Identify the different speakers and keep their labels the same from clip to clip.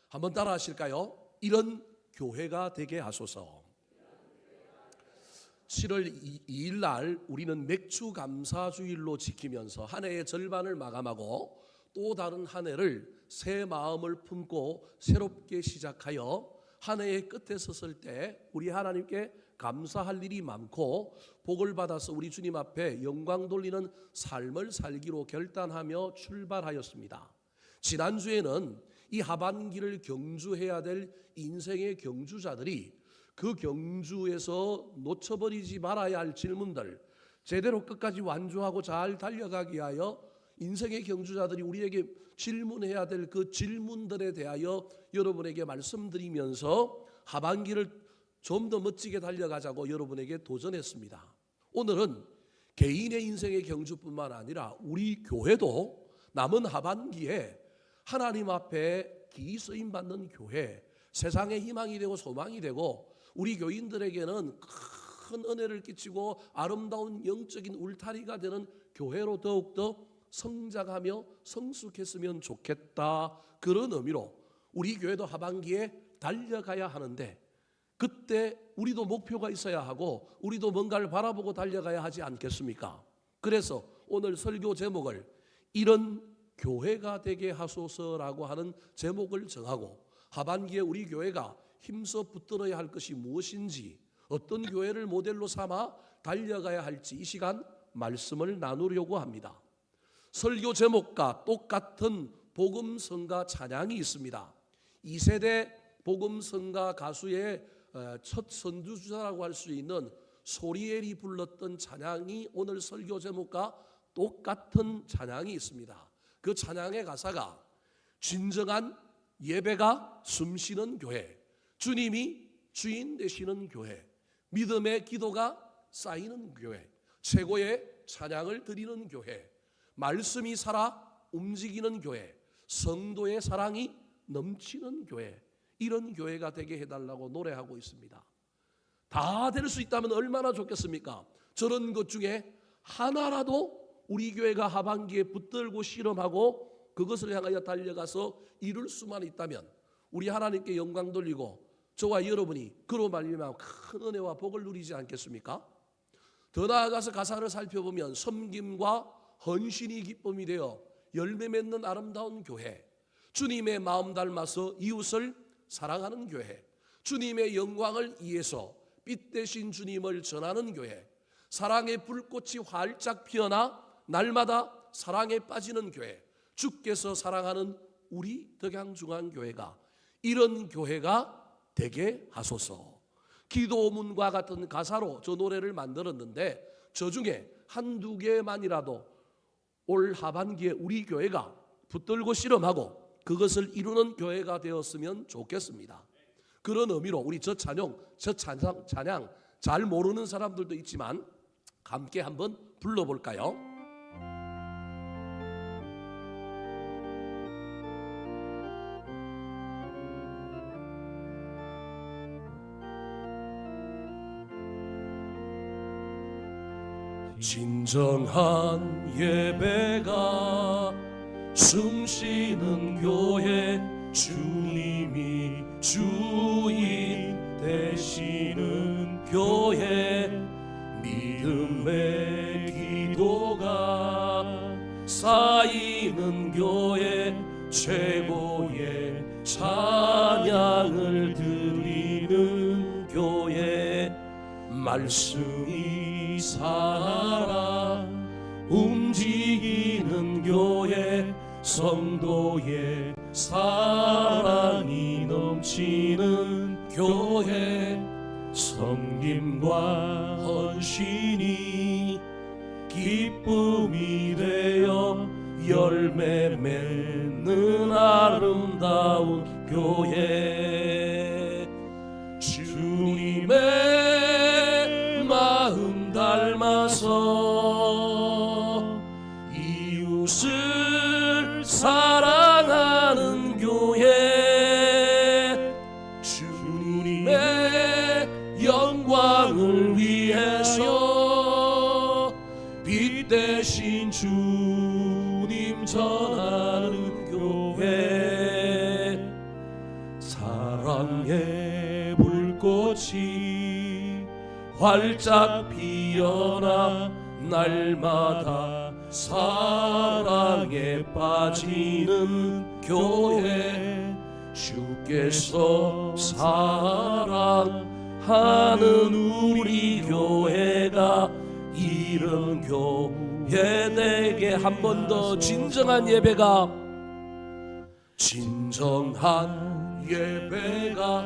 Speaker 1: 한번 따라 하실까요? 이런 교회가 되게 하소서. 7월 2일 날 우리는 맥주 감사주일로 지키면서 한 해의 절반을 마감하고 또 다른 한 해를 새 마음을 품고 새롭게 시작하여 한 해의 끝에 섰을 때 우리 하나님께 감사할 일이 많고 복을 받아서 우리 주님 앞에 영광 돌리는 삶을 살기로 결단하며 출발하였습니다. 지난주에는 이 하반기를 경주해야 될 인생의 경주자들이 그 경주에서 놓쳐버리지 말아야 할 질문들, 제대로 끝까지 완주하고 잘 달려가기 위하여 인생의 경주자들이 우리에게 질문해야 될 그 질문들에 대하여 여러분에게 말씀드리면서 하반기를 좀 더 멋지게 달려가자고 여러분에게 도전했습니다. 오늘은 개인의 인생의 경주뿐만 아니라 우리 교회도 남은 하반기에 하나님 앞에 기 쓰임 받는 교회, 세상의 희망이 되고 소망이 되고 우리 교인들에게는 큰 은혜를 끼치고 아름다운 영적인 울타리가 되는 교회로 더욱더 성장하며 성숙했으면 좋겠다. 그런 의미로 우리 교회도 하반기에 달려가야 하는데 그때 우리도 목표가 있어야 하고 우리도 뭔가를 바라보고 달려가야 하지 않겠습니까? 그래서 오늘 설교 제목을 이런 교회가 되게 하소서라고 하는 제목을 정하고 하반기에 우리 교회가 힘써 붙들어야 할 것이 무엇인지 어떤 교회를 모델로 삼아 달려가야 할지 이 시간 말씀을 나누려고 합니다. 설교 제목과 똑같은 복음성가 찬양이 있습니다. 2세대 복음성가 가수의 첫 선두주자라고 할 수 있는 소리엘이 불렀던 찬양이 오늘 설교 제목과 똑같은 찬양이 있습니다. 그 찬양의 가사가 진정한 예배가 숨쉬는 교회, 주님이 주인 되시는 교회, 믿음의 기도가 쌓이는 교회, 최고의 찬양을 드리는 교회, 말씀이 살아 움직이는 교회, 성도의 사랑이 넘치는 교회, 이런 교회가 되게 해달라고 노래하고 있습니다. 다 될 수 있다면 얼마나 좋겠습니까? 저런 것 중에 하나라도 우리 교회가 하반기에 붙들고 실험하고 그것을 향하여 달려가서 이룰 수만 있다면 우리 하나님께 영광 돌리고 저와 여러분이 그로 말미암아 큰 은혜와 복을 누리지 않겠습니까? 더 나아가서 가사를 살펴보면 섬김과 헌신이 기쁨이 되어 열매 맺는 아름다운 교회, 주님의 마음 닮아서 이웃을 사랑하는 교회, 주님의 영광을 위해서 빛 대신 주님을 전하는 교회, 사랑의 불꽃이 활짝 피어나 날마다 사랑에 빠지는 교회, 주께서 사랑하는 우리 덕양중앙교회가 이런 교회가 되게 하소서. 기도문과 같은 가사로 저 노래를 만들었는데 저 중에 한두 개만이라도 올 하반기에 우리 교회가 붙들고 실험하고 그것을 이루는 교회가 되었으면 좋겠습니다. 그런 의미로 우리 저 찬양 잘 모르는 사람들도 있지만 함께 한번 불러볼까요? 진정한 예배가 숨쉬는 교회, 주님이 주인 되시는 교회, 믿음의 기도가 쌓이는 교회, 최고의 찬양을 드리는 교회, 말씀이 살아 움직이는 교회, 성도의 사랑이 넘치는 교회, 섬김과 헌신이 기쁨이 되어 열매 맺는 아름다운 교회, 주님의 마음 닮아서 이웃을 사랑하는 교회, 주님의 영광을 위해서 빛 대신 주 주님 전하는 교회 사랑의 불꽃이 활짝 피어나 날마다 사랑에 빠지는 교회 주께서 사랑하는 우리 교회가 이런 교회 되게 한 번 더 진정한 예배가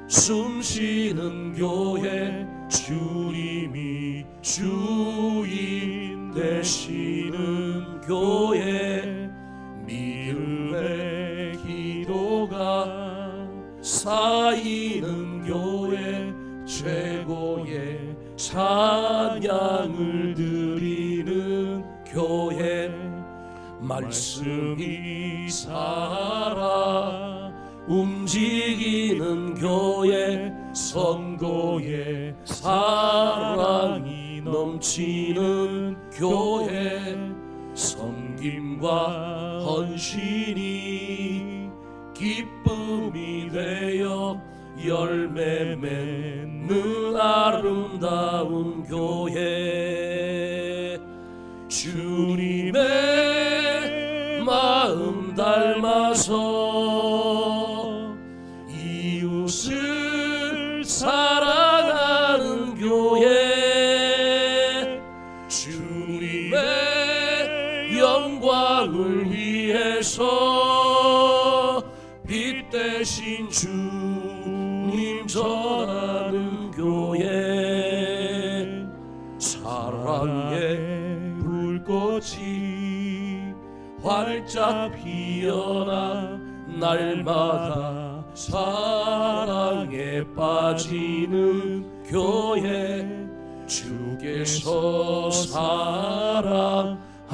Speaker 1: 숨쉬는 교회 주님이 주인 되시는 교회 믿음의 기도가 쌓이는 교회 최고의 찬양을 드리는 교회 말씀이 살아 움직이는 교회 성도의 사랑이 넘치는 교회 섬김과 헌신이 기쁨이 되어 열매 맺는 아름다운 교회 주님의 마음 닮아서 이웃을 사랑하는 교회 주님의 영광을 위해서 빛 대신 주님 전하는 교회 사랑의 불꽃이 활짝 피어나 날마다 사랑에 빠지는 교회 주께서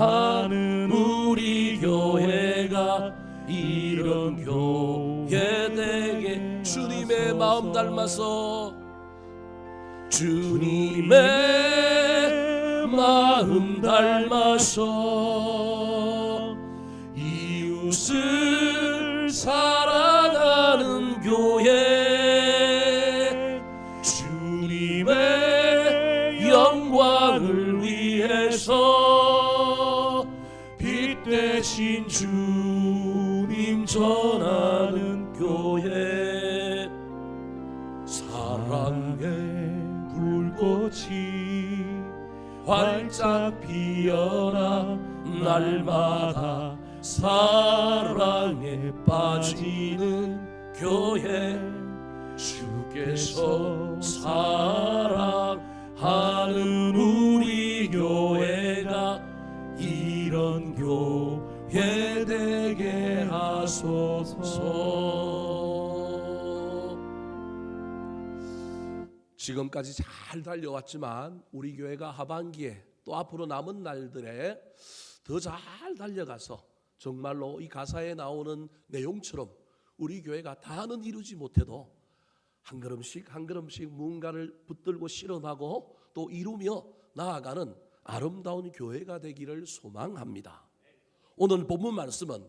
Speaker 1: 사랑하는 우리 교회가 이런 교회 되게 주님의 마음 닮아서 주님의 마음 닮아서 이웃을 사랑하는 교회 주님의 영광을 위해서 빛 대신 주님 전하는 교회 사랑의 불꽃이 활짝 피어나 날마다 사랑에 빠지는 교회 주께서 사랑하는 우리 교회가 이런 교회 되게 하소서. 지금까지 잘 달려왔지만 우리 교회가 하반기에 또 앞으로 남은 날들에 더 잘 달려가서 정말로 이 가사에 나오는 내용처럼 우리 교회가 다는 이루지 못해도 한 걸음씩 한 걸음씩 무언가를 붙들고 실험하고 또 이루며 나아가는 아름다운 교회가 되기를 소망합니다. 오늘 본문 말씀은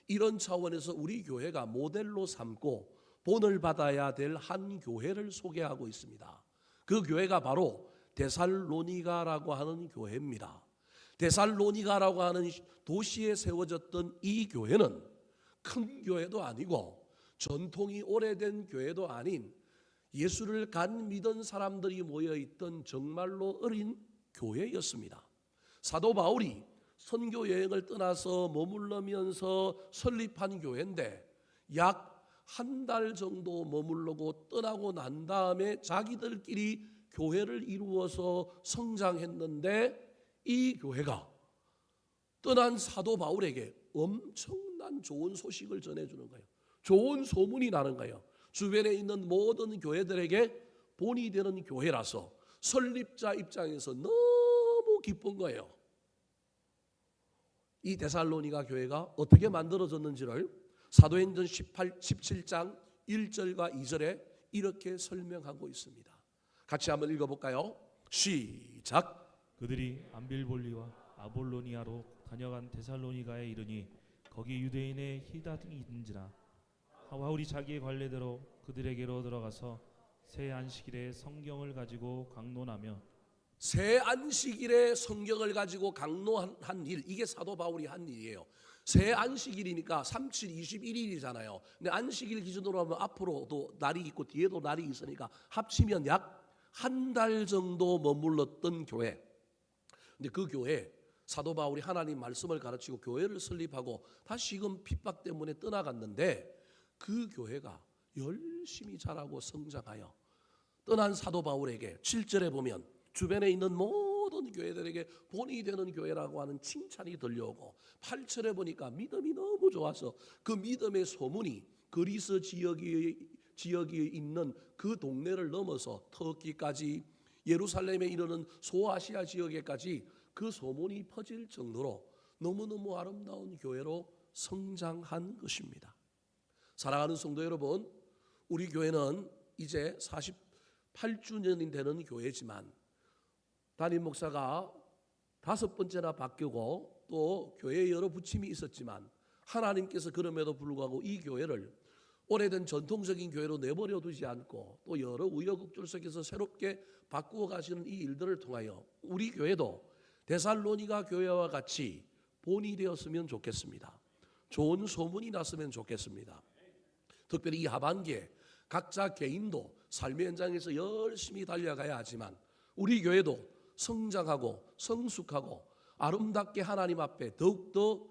Speaker 1: 이런 차원에서 우리 교회가 모델로 삼고 본을 받아야 될 한 교회를 소개하고 있습니다. 그 교회가 바로 데살로니가라고 하는 교회입니다. 데살로니가라고 하는 도시에 세워졌던 이 교회는 큰 교회도 아니고 전통이 오래된 교회도 아닌 예수를 간 믿은 사람들이 모여있던 정말로 어린 교회였습니다. 사도 바울이 선교 여행을 떠나서 머물러면서 설립한 교회인데 약 한 달 정도 머물러고 떠나고 난 다음에 자기들끼리 교회를 이루어서 성장했는데 이 교회가 떠난 사도 바울에게 엄청난 좋은 소식을 전해주는 거예요. 좋은 소문이 나는 거예요. 주변에 있는 모든 교회들에게 본이 되는 교회라서 설립자 입장에서 너무 기쁜 거예요. 이 데살로니가 교회가 어떻게 만들어졌는지를 사도행전 17장 1절과 2절에 이렇게 설명하고 있습니다. 같이 한번 읽어볼까요? 시작.
Speaker 2: 그들이 안빌볼리와 아볼로니아로 다녀간 데살로니가에 이르니 거기 유대인의 희단이 있는지라. 바울이 자기의 관례대로 그들에게로 들어가서 새 안식일에 성경을 가지고 강론하며
Speaker 1: 새 안식일에 성경을 가지고 강론한 일, 이게 사도 바울이 한 일이에요. 새 안식일이니까 37, 21일이잖아요. 근데 안식일 기준으로 하면 앞으로도 날이 있고 뒤에도 날이 있으니까 합치면 약 한 달 정도 머물렀던 교회. 근데 그 교회 사도 바울이 하나님 말씀을 가르치고 교회를 설립하고 다시금 핍박 때문에 떠나갔는데 그 교회가 열심히 자라고 성장하여 떠난 사도 바울에게 7절에 보면 주변에 있는 모든 교회들에게 본이 되는 교회라고 하는 칭찬이 들려오고 8절에 보니까 믿음이 너무 좋아서 그 믿음의 소문이 그리스 지역에 있는 그 동네를 넘어서 터키까지 예루살렘에 이르는 소아시아 지역에까지 그 소문이 퍼질 정도로 너무너무 아름다운 교회로 성장한 것입니다. 사랑하는 성도 여러분, 우리 교회는 이제 48주년이 되는 교회지만 담임 목사가 5번째나 바뀌고 또 교회에 여러 부침이 있었지만 하나님께서 그럼에도 불구하고 이 교회를 오래된 전통적인 교회로 내버려 두지 않고 또 여러 우여곡절 속에서 새롭게 바꾸어 가시는 이 일들을 통하여 우리 교회도 데살로니가 교회와 같이 본이 되었으면 좋겠습니다. 좋은 소문이 났으면 좋겠습니다. 특별히 이 하반기에 각자 개인도 삶의 현장에서 열심히 달려가야 하지만 우리 교회도 성장하고 성숙하고 아름답게 하나님 앞에 더욱더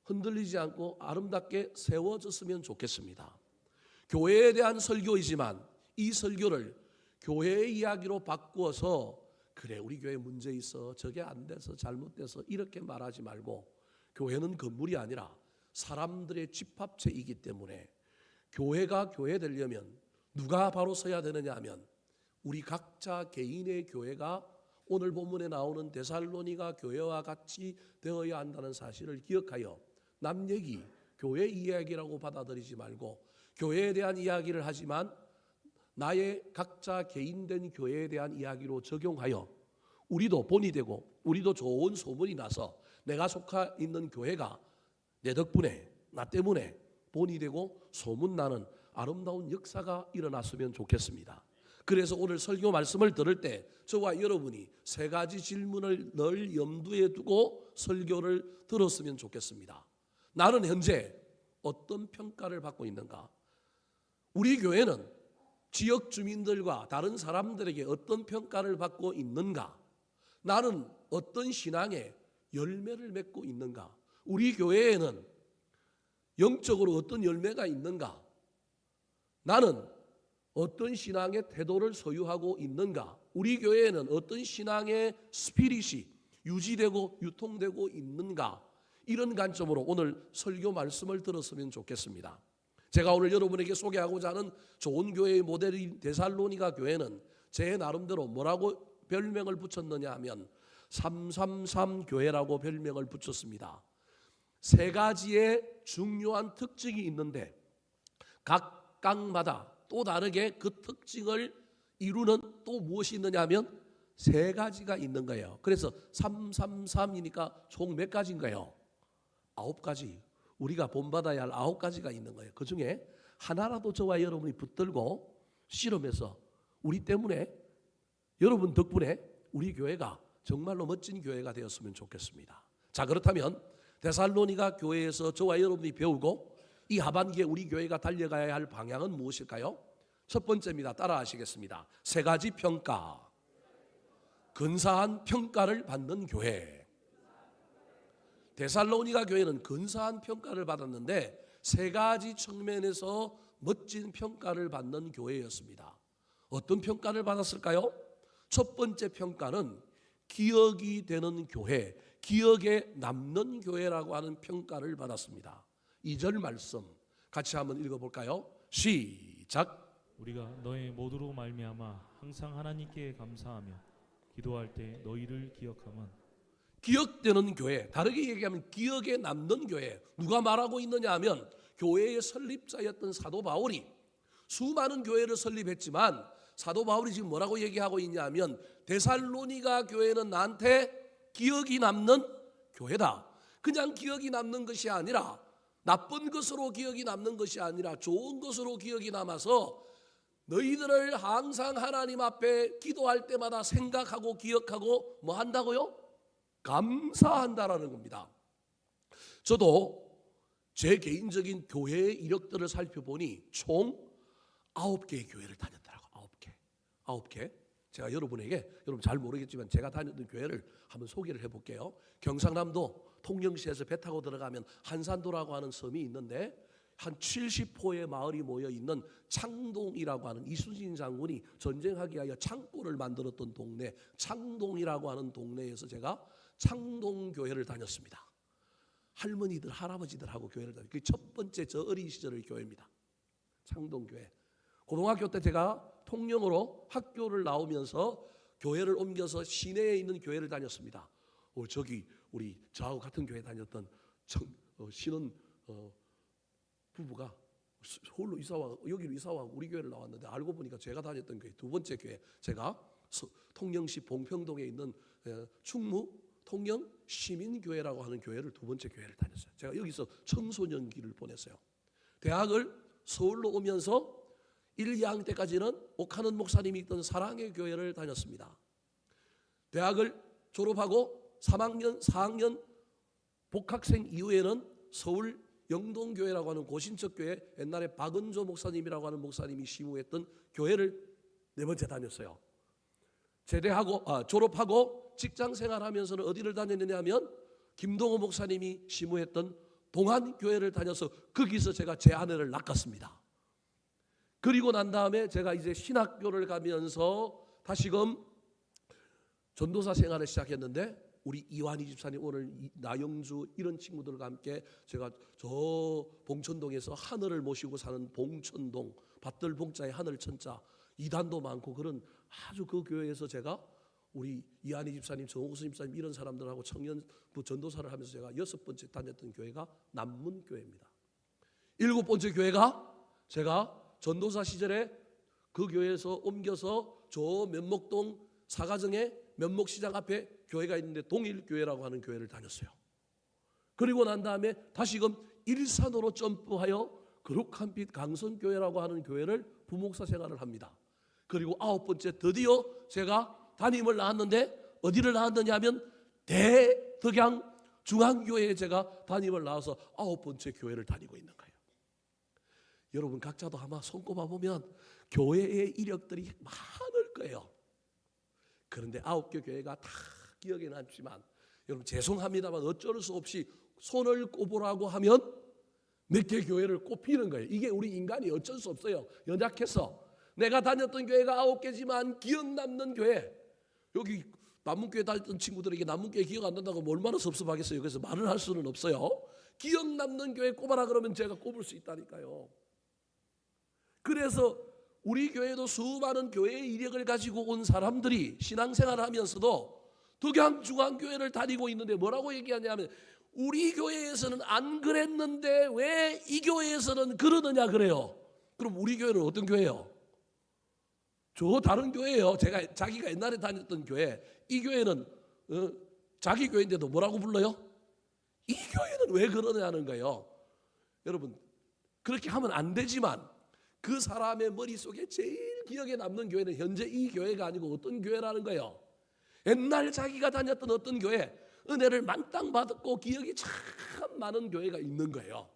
Speaker 1: 흔들리지 않고 아름답게 세워졌으면 좋겠습니다. 교회에 대한 설교이지만 이 설교를 교회의 이야기로 바꾸어서 그래 우리 교회 문제 있어 저게 안 돼서 잘못돼서 이렇게 말하지 말고 교회는 건물이 아니라 사람들의 집합체이기 때문에 교회가 교회 되려면 누가 바로 서야 되느냐 하면 우리 각자 개인의 교회가 오늘 본문에 나오는 데살로니가 교회와 같이 되어야 한다는 사실을 기억하여 남 얘기, 교회 이야기라고 받아들이지 말고 교회에 대한 이야기를 하지만 나의 각자 개인된 교회에 대한 이야기로 적용하여 우리도 본이 되고 우리도 좋은 소문이 나서 내가 속해 있는 교회가 내 덕분에 나 때문에 본이 되고 소문나는 아름다운 역사가 일어났으면 좋겠습니다. 그래서 오늘 설교 말씀을 들을 때 저와 여러분이 3가지 질문을 늘 염두에 두고 설교를 들었으면 좋겠습니다. 나는 현재 어떤 평가를 받고 있는가? 우리 교회는 지역 주민들과 다른 사람들에게 어떤 평가를 받고 있는가? 나는 어떤 신앙의 열매를 맺고 있는가? 우리 교회에는 영적으로 어떤 열매가 있는가? 나는 어떤 신앙의 태도를 소유하고 있는가? 우리 교회에는 어떤 신앙의 스피릿이 유지되고 유통되고 있는가? 이런 관점으로 오늘 설교 말씀을 들었으면 좋겠습니다. 제가 오늘 여러분에게 소개하고자 하는 좋은 교회의 모델인 데살로니가 교회는 제 나름대로 뭐라고 별명을 붙였느냐 하면 333 교회라고 별명을 붙였습니다. 3가지의 중요한 특징이 있는데 각각마다 또 다르게 그 특징을 이루는 또 무엇이 있느냐 하면 3가지가 있는 거예요. 그래서 333이니까 총 몇 가지인가요? 9가지. 우리가 본받아야 할 9가지가 있는 거예요. 그 중에 하나라도 저와 여러분이 붙들고 실험해서 우리 때문에 여러분 덕분에 우리 교회가 정말로 멋진 교회가 되었으면 좋겠습니다. 자, 그렇다면 데살로니가 교회에서 저와 여러분이 배우고 이 하반기에 우리 교회가 달려가야 할 방향은 무엇일까요? 첫 번째입니다. 따라하시겠습니다. 3가지 평가. 근사한 평가를 받는 교회. 데살로니가 교회는 근사한 평가를 받았는데 3가지 측면에서 멋진 평가를 받는 교회였습니다. 어떤 평가를 받았을까요? 첫 번째 평가는 기억이 되는 교회, 기억에 남는 교회라고 하는 평가를 받았습니다. 2절 말씀 같이 한번 읽어볼까요? 시작.
Speaker 2: 우리가 너의 모두로 말미암아 항상 하나님께 감사하며 기도할 때 너희를 기억함은
Speaker 1: 기억되는 교회, 다르게 얘기하면 기억에 남는 교회. 누가 말하고 있느냐 하면 교회의 설립자였던 사도 바울이 수많은 교회를 설립했지만 사도 바울이 지금 뭐라고 얘기하고 있냐 하면 데살로니가 교회는 나한테 기억이 남는 교회다. 그냥 기억이 남는 것이 아니라, 나쁜 것으로 기억이 남는 것이 아니라 좋은 것으로 기억이 남아서 너희들을 항상 하나님 앞에 기도할 때마다 생각하고 기억하고 뭐 한다고요? 감사한다라는 겁니다. 저도 제 개인적인 교회의 이력들을 살펴보니 총 9개의 교회를 다녔더라고요. 9개. 제가 여러분에게, 여러분 잘 모르겠지만 제가 다녔던 교회를 한번 소개를 해볼게요. 경상남도 통영시에서 배 타고 들어가면 한산도라고 하는 섬이 있는데 한 70호의 마을이 모여있는 창동이라고 하는 이순신 장군이 전쟁하기 위하여 창고를 만들었던 동네, 창동이라고 하는 동네에서 제가 창동교회를 다녔습니다. 할머니들, 할아버지들하고 교회를 다녔어요. 그게 첫 번째 저 어린 시절의 교회입니다. 창동교회. 고등학교 때 제가 통영으로 학교를 나오면서 교회를 옮겨서 시내에 있는 교회를 다녔습니다. 저기 우리 저하고 같은 교회 다녔던 신혼 부부가 서울로 이사와 여기로 이사와 우리 교회를 나왔는데 알고 보니까 제가 다녔던 교회 두 번째 교회, 제가 통영시 봉평동에 있는 충무 통영 시민교회라고 하는 교회를 두 번째 교회를 다녔어요. 제가 여기서 청소년기를 보냈어요. 대학을 서울로 오면서 1, 2학년 때까지는 옥하는 목사님이 있던 사랑의 교회를 다녔습니다. 대학을 졸업하고 3학년, 4학년 복학생 이후에는 서울 영동교회라고 하는 고신척 교회, 옛날에 박은조 목사님이라고 하는 목사님이 시무했던 교회를 네 번째 다녔어요. 졸업하고 직장 생활하면서는 어디를 다녔느냐 하면 김동호 목사님이 시무했던 동안교회를 다녀서 거기서 제가 제 아내를 낚았습니다. 그리고 난 다음에 제가 이제 신학교를 가면서 다시금 전도사 생활을 시작했는데 우리 이완희 집사님, 오늘 나영주 이런 친구들과 함께 제가 저 봉천동에서 하늘을 모시고 사는 봉천동, 밭들 봉자에 하늘 천자, 이단도 많고 그런 아주 그 교회에서 제가 우리 이한희 집사님, 정옥수 집사님 이런 사람들하고 청년부 전도사를 하면서 제가 6번째 다녔던 교회가 남문교회입니다. 7번째 교회가 제가 전도사 시절에 그 교회에서 옮겨서 저 면목동 사가정에 면목시장 앞에 교회가 있는데 동일교회라고 하는 교회를 다녔어요. 그리고 난 다음에 다시금 일산으로 점프하여 거룩한빛 강선교회라고 하는 교회를 부목사 생활을 합니다. 그리고 9번째 드디어 제가 담임을 나왔는데 어디를 나왔느냐 하면 대덕양 중앙교회에 제가 담임을 나와서 9번째 교회를 다니고 있는 거예요. 여러분 각자도 아마 손꼽아 보면 교회의 이력들이 많을 거예요. 그런데 9개 교회가 다 기억에 남지만 여러분 죄송합니다만 어쩔 수 없이 손을 꼽으라고 하면 몇 개 교회를 꼽히는 거예요. 이게 우리 인간이 어쩔 수 없어요. 연약해서. 내가 다녔던 교회가 9개지만 기억 남는 교회, 여기 남문교회 다녔던 친구들에게 남문교회 기억 안 난다고 얼마나 섭섭하겠어요. 그래서 말을 할 수는 없어요. 기억 남는 교회 꼽아라 그러면 제가 꼽을 수 있다니까요. 그래서 우리 교회도 수많은 교회의 이력을 가지고 온 사람들이 신앙생활을 하면서도 덕양중앙교회를 다니고 있는데 뭐라고 얘기하냐면 우리 교회에서는 안 그랬는데 왜 이 교회에서는 그러느냐 그래요. 그럼 우리 교회는 어떤 교회예요? 저 다른 교회예요. 자기가 옛날에 다녔던 교회. 이 교회는 자기 교회인데도 뭐라고 불러요? 이 교회는 왜 그러냐는 거예요. 여러분 그렇게 하면 안 되지만 그 사람의 머릿속에 제일 기억에 남는 교회는 현재 이 교회가 아니고 어떤 교회라는 거예요. 옛날 자기가 다녔던 어떤 교회, 은혜를 만땅 받았고 기억이 참 많은 교회가 있는 거예요.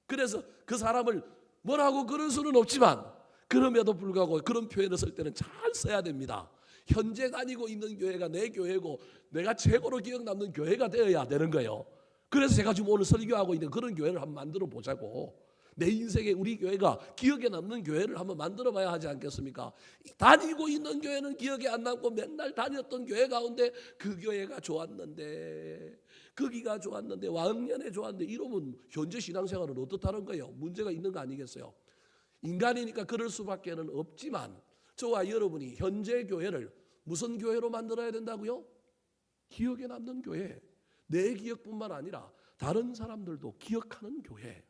Speaker 1: 그래서 그 사람을 뭐라고 그럴 수는 없지만 그럼에도 불구하고 그런 표현을 쓸 때는 잘 써야 됩니다. 현재 다니고 있는 교회가 내 교회고 내가 최고로 기억 남는 교회가 되어야 되는 거예요. 그래서 제가 지금 오늘 설교하고 있는 그런 교회를 한번 만들어 보자고. 내 인생에 우리 교회가 기억에 남는 교회를 한번 만들어 봐야 하지 않겠습니까? 다니고 있는 교회는 기억에 안 남고 맨날 다녔던 교회 가운데 그 교회가 좋았는데 거기가 좋았는데 왕년에 좋았는데 이러면 현재 신앙생활은 어떻다는 거예요? 문제가 있는 거 아니겠어요? 인간이니까 그럴 수밖에 없지만 저와 여러분이 현재 교회를 무슨 교회로 만들어야 된다고요? 기억에 남는 교회. 내 기억뿐만 아니라 다른 사람들도 기억하는 교회.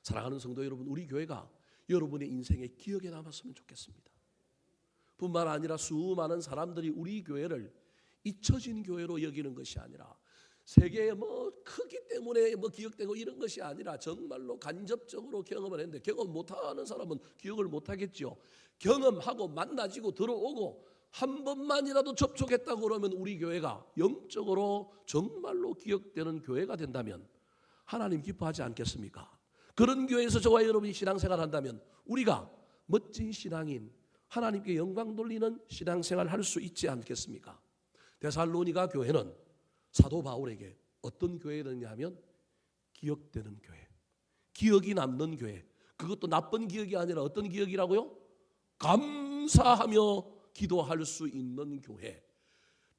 Speaker 1: 사랑하는 성도 여러분, 우리 교회가 여러분의 인생에 기억에 남았으면 좋겠습니다. 뿐만 아니라 수많은 사람들이 우리 교회를 잊혀진 교회로 여기는 것이 아니라 세계의 뭐 크기 때문에 뭐 기억되고 이런 것이 아니라 정말로 간접적으로 경험을 했는데, 경험 못하는 사람은 기억을 못하겠죠. 경험하고 만나지고 들어오고 한 번만이라도 접촉했다고 그러면 우리 교회가 영적으로 정말로 기억되는 교회가 된다면 하나님 기뻐하지 않겠습니까? 그런 교회에서 저와 여러분이 신앙생활 한다면 우리가 멋진 신앙인, 하나님께 영광 돌리는 신앙생활을 할 수 있지 않겠습니까? 데살로니가 교회는 사도 바울에게 어떤 교회였냐 하면 기억되는 교회, 기억이 남는 교회. 그것도 나쁜 기억이 아니라 어떤 기억이라고요? 감사하며 기도할 수 있는 교회.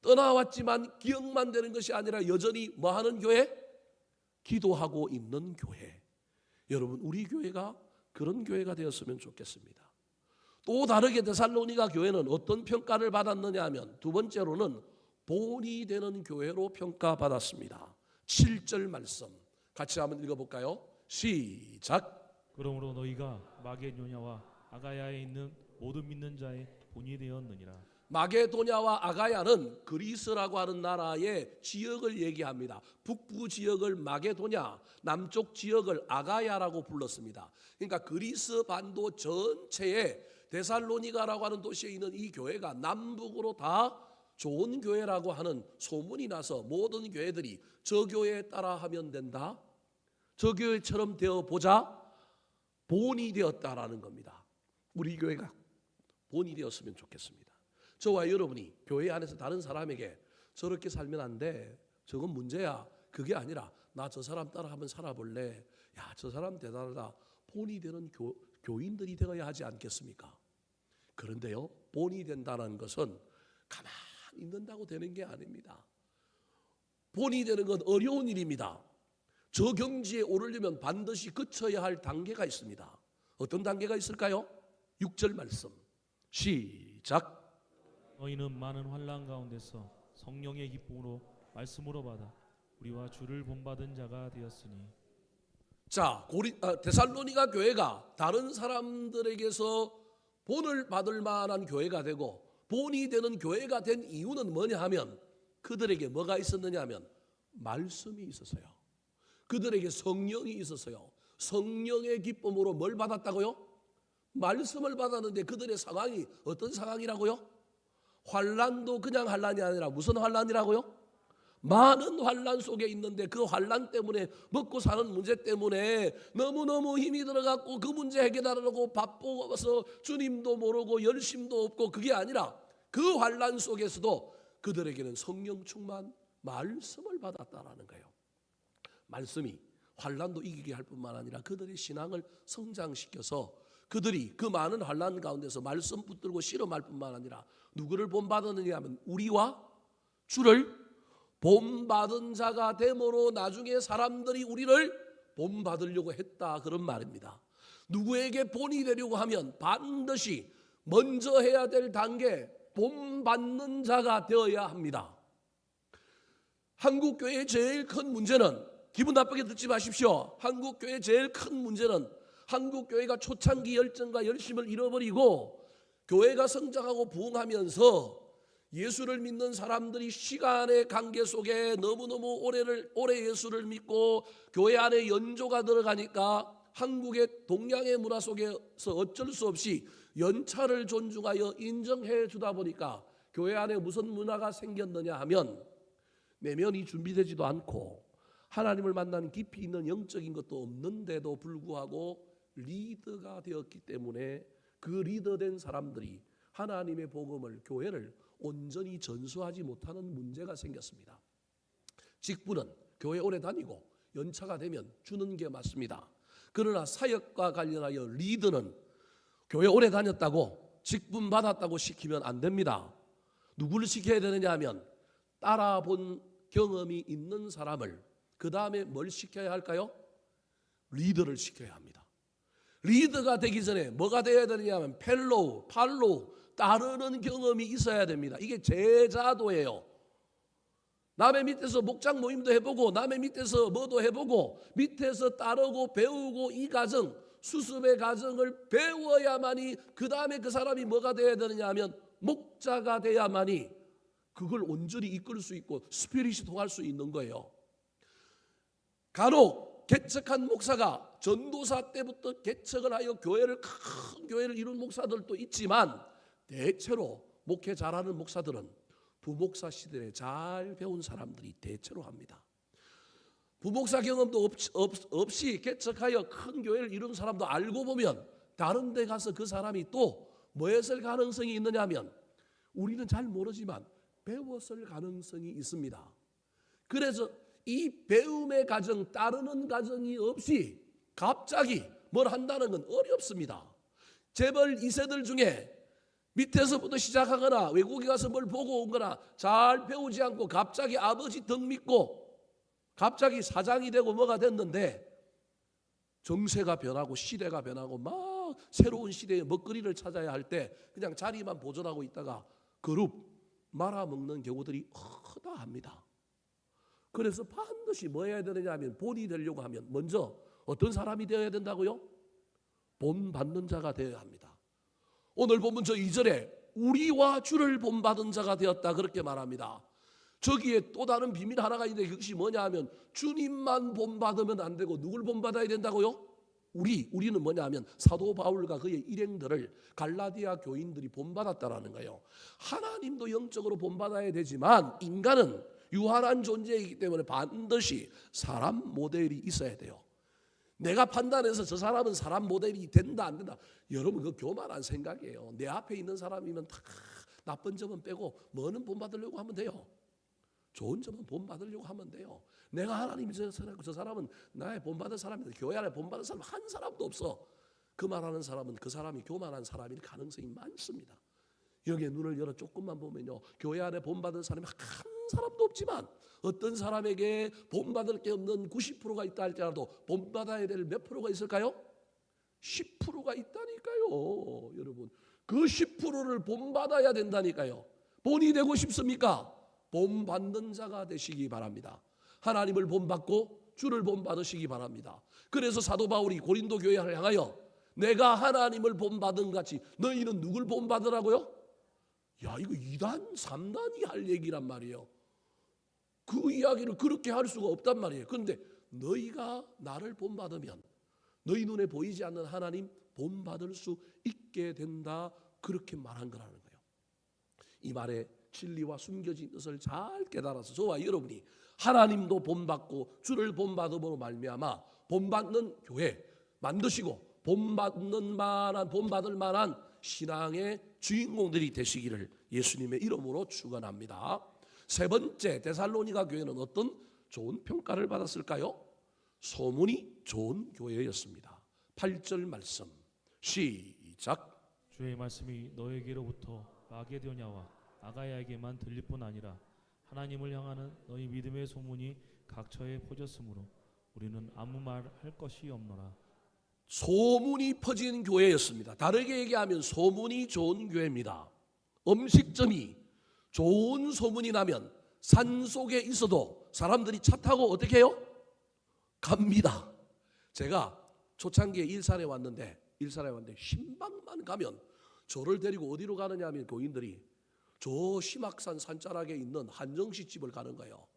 Speaker 1: 떠나왔지만 기억만 되는 것이 아니라 여전히 뭐 하는 교회? 기도하고 있는 교회. 여러분, 우리 교회가 그런 교회가 되었으면 좋겠습니다. 또 다르게 데살로니가 교회는 어떤 평가를 받았느냐 하면 두 번째로는 본이 되는 교회로 평가받았습니다. 7절 말씀 같이 한번 읽어볼까요? 시작.
Speaker 2: 그러므로 너희가 마게도냐와 아가야에 있는 모든 믿는 자의 본이 되었느니라.
Speaker 1: 마게도냐와 아가야는 그리스라고 하는 나라의 지역을 얘기합니다. 북부 지역을 마게도냐, 남쪽 지역을 아가야라고 불렀습니다. 그러니까 그리스 반도 전체에 데살로니가라고 하는 도시에 있는 이 교회가 남북으로 다 좋은 교회라고 하는 소문이 나서 모든 교회들이 저 교회에 따라하면 된다, 저 교회처럼 되어보자, 본이 되었다라는 겁니다. 우리 교회가 본이 되었으면 좋겠습니다. 저와 여러분이 교회 안에서 다른 사람에게 저렇게 살면 안 돼, 저건 문제야, 그게 아니라 나 저 사람 따라 한번 살아볼래, 야 저 사람 대단하다, 본이 되는 교인들이 되어야 하지 않겠습니까? 그런데요, 본이 된다는 것은 가만히 있는다고 되는 게 아닙니다. 본이 되는 건 어려운 일입니다. 저 경지에 오르려면 반드시 거쳐야 할 단계가 있습니다. 어떤 단계가 있을까요? 6절 말씀 시작.
Speaker 2: 너희는 많은 환난 가운데서 성령의 기쁨으로 말씀으로 받아 우리와 주를 본받은 자가 되었으니.
Speaker 1: 자, 데살로니가 교회가 다른 사람들에게서 본을 받을 만한 교회가 되고 본이 되는 교회가 된 이유는 뭐냐 하면 그들에게 뭐가 있었느냐 하면 말씀이 있었어요. 그들에게 성령이 있었어요. 성령의 기쁨으로 뭘 받았다고요? 말씀을 받았는데 그들의 상황이 어떤 상황이라고요? 환난도 그냥 환난이 아니라 무슨 환난이라고요? 많은 환난 속에 있는데 그 환난 때문에 먹고 사는 문제 때문에 너무너무 힘이 들어갔고 그 문제 해결하려고 바빠서 주님도 모르고 열심도 없고, 그게 아니라 그 환난 속에서도 그들에게는 성령 충만 말씀을 받았다라는 거예요. 말씀이 환난도 이기게 할 뿐만 아니라 그들의 신앙을 성장시켜서 그들이 그 많은 환난 가운데서 말씀 붙들고 실험할 뿐만 아니라 누구를 본받았느냐 하면 우리와 주를 본받은 자가 됨으로 나중에 사람들이 우리를 본받으려고 했다, 그런 말입니다. 누구에게 본이 되려고 하면 반드시 먼저 해야 될 단계, 본받는 자가 되어야 합니다. 한국교회의 제일 큰 문제는, 기분 나쁘게 듣지 마십시오, 한국교회의 제일 큰 문제는 한국교회가 초창기 열정과 열심을 잃어버리고 교회가 성장하고 부흥하면서 예수를 믿는 사람들이 시간의 관계 속에 너무너무 오래 예수를 믿고 교회 안에 연조가 들어가니까 한국의 동양의 문화 속에서 어쩔 수 없이 연차를 존중하여 인정해 주다 보니까 교회 안에 무슨 문화가 생겼느냐 하면 내면이 준비되지도 않고 하나님을 만난 깊이 있는 영적인 것도 없는데도 불구하고 리더가 되었기 때문에 그 리더된 사람들이 하나님의 복음을, 교회를 온전히 전수하지 못하는 문제가 생겼습니다. 직분은 교회 오래 다니고 연차가 되면 주는 게 맞습니다. 그러나 사역과 관련하여 리더는 교회 오래 다녔다고 직분 받았다고 시키면 안 됩니다. 누구를 시켜야 되느냐 하면 따라본 경험이 있는 사람을, 그 다음에 뭘 시켜야 할까요? 리더를 시켜야 합니다. 리더가 되기 전에 뭐가 되어야 되느냐 하면 팔로우, 따르는 경험이 있어야 됩니다. 이게 제자도예요. 남의 밑에서 목장 모임도 해보고 남의 밑에서 뭐도 해보고 밑에서 따르고 배우고 이 과정, 수습의 과정을 배워야만이 그 다음에 그 사람이 뭐가 되어야 되느냐 하면 목자가 돼야만이 그걸 온전히 이끌 수 있고 스피릿이 통할 수 있는 거예요. 간혹 개척한 목사가 전도사 때부터 개척을 하여 큰 교회를 이룬 목사들도 있지만 대체로 목회 잘하는 목사들은 부목사 시대에 잘 배운 사람들이 대체로 합니다. 부목사 경험도 없이 개척하여 큰 교회를 이룬 사람도 알고 보면 다른 데 가서 그 사람이 또 뭐였을 가능성이 있느냐 하면 우리는 잘 모르지만 배웠을 가능성이 있습니다. 그래서 이 배움의 과정, 따르는 과정이 없이 갑자기 뭘 한다는 건 어렵습니다. 재벌 2세들 중에 밑에서부터 시작하거나 외국에 가서 뭘 보고 온 거나 잘 배우지 않고 갑자기 아버지 덕 믿고 갑자기 사장이 되고 뭐가 됐는데 정세가 변하고 시대가 변하고 막 새로운 시대의 먹거리를 찾아야 할 때 그냥 자리만 보존하고 있다가 그룹 말아먹는 경우들이 허다합니다. 그래서 반드시 뭐 해야 되느냐 하면 본이 되려고 하면 먼저 어떤 사람이 되어야 된다고요? 본받는 자가 되어야 합니다. 오늘 보면 저 2절에 우리와 주를 본받은 자가 되었다 그렇게 말합니다. 저기에 또 다른 비밀 하나가 있는데 그것이 뭐냐 하면 주님만 본받으면 안 되고 누굴 본받아야 된다고요? 우리는 뭐냐 하면 사도 바울과 그의 일행들을 갈라디아 교인들이 본받았다라는 거예요. 하나님도 영적으로 본받아야 되지만 인간은 유한한 존재이기 때문에 반드시 사람 모델이 있어야 돼요. 내가 판단해서 저 사람은 사람 모델이 된다 안 된다, 여러분 그 교만한 생각이에요. 내 앞에 있는 사람이면 다 나쁜 점은 빼고 뭐는 본받으려고 하면 돼요. 좋은 점은 본받으려고 하면 돼요. 내가 하나님이 저 사람은 나의 본받을 사람인데 교회 안에 본받을 사람 한 사람도 없어. 그 말하는 사람은 그 사람이 교만한 사람일 가능성이 많습니다. 여기에 눈을 열어 조금만 보면요, 교회 안에 본받을 사람이 한 사람도 없지만 어떤 사람에게 본받을 게 없는 90%가 있다 할지라도 본받아야 될 몇 프로가 있을까요? 10%가 있다니까요. 여러분 그 10%를 본받아야 된다니까요. 본이 되고 싶습니까? 본받는 자가 되시기 바랍니다. 하나님을 본받고 주를 본받으시기 바랍니다. 그래서 사도 바울이 고린도 교회를 향하여 내가 하나님을 본받은 같이 너희는 누굴 본받으라고요? 야, 이거 2단 3단이 할 얘기란 말이에요. 그 이야기를 그렇게 할 수가 없단 말이에요. 그런데 너희가 나를 본받으면 너희 눈에 보이지 않는 하나님 본받을 수 있게 된다, 그렇게 말한 거라는 거예요. 이 말에 진리와 숨겨진 뜻을 잘 깨달아서 저와 여러분이 하나님도 본받고 주를 본받음으로 말미암아 본받는 교회 만드시고 본받을 만한 신앙의 주인공들이 되시기를 예수님의 이름으로 축원합니다. 세 번째, 데살로니가 교회는 어떤 좋은 평가를 받았을까요? 소문이 좋은 교회였습니다. 8절 말씀 시작.
Speaker 2: 주의 말씀이 너에게로부터 마게도냐와 아가야에게만 들릴 뿐 아니라 하나님을 향하는 너희 믿음의 소문이 각처에 퍼졌으므로 우리는 아무 말 할 것이 없노라.
Speaker 1: 소문이 퍼진 교회였습니다. 다르게 얘기하면 소문이 좋은 교회입니다. 음식점이 좋은 소문이 나면 산속에 있어도 사람들이 차 타고 어떻게 해요? 갑니다. 제가 초창기에 일산에 왔는데 신방만 가면 저를 데리고 어디로 가느냐 하면 교인들이 저 심악산 산자락에 있는 한정식 집을 가는 거예요.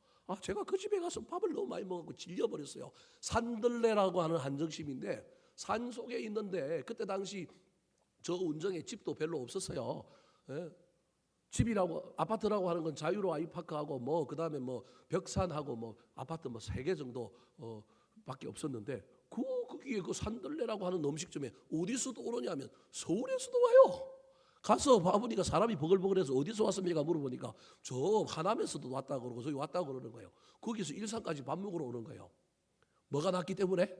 Speaker 1: 제가 그 집에 가서 밥을 너무 많이 먹었고 질려버렸어요. 산들레라고 하는 한정식인데 산 속에 있는데 그때 당시 저 운정에 집도 별로 없었어요. 예? 집이라고 아파트라고 하는 건 자유로 아이파크하고 뭐 그다음에 뭐 벽산하고 뭐 아파트 뭐 3개 정도 밖에 없었는데 거기에 그 산들레라고 하는 음식점에 어디서도 오느냐면 서울에서도 와요. 가서 봐보니까 사람이 버글버글해서 어디서 왔습니까 물어보니까 저 하남에서도 왔다 그러고 저기 왔다 그러는 거예요. 거기서 일산까지 밥 먹으러 오는 거예요. 뭐가 났기 때문에?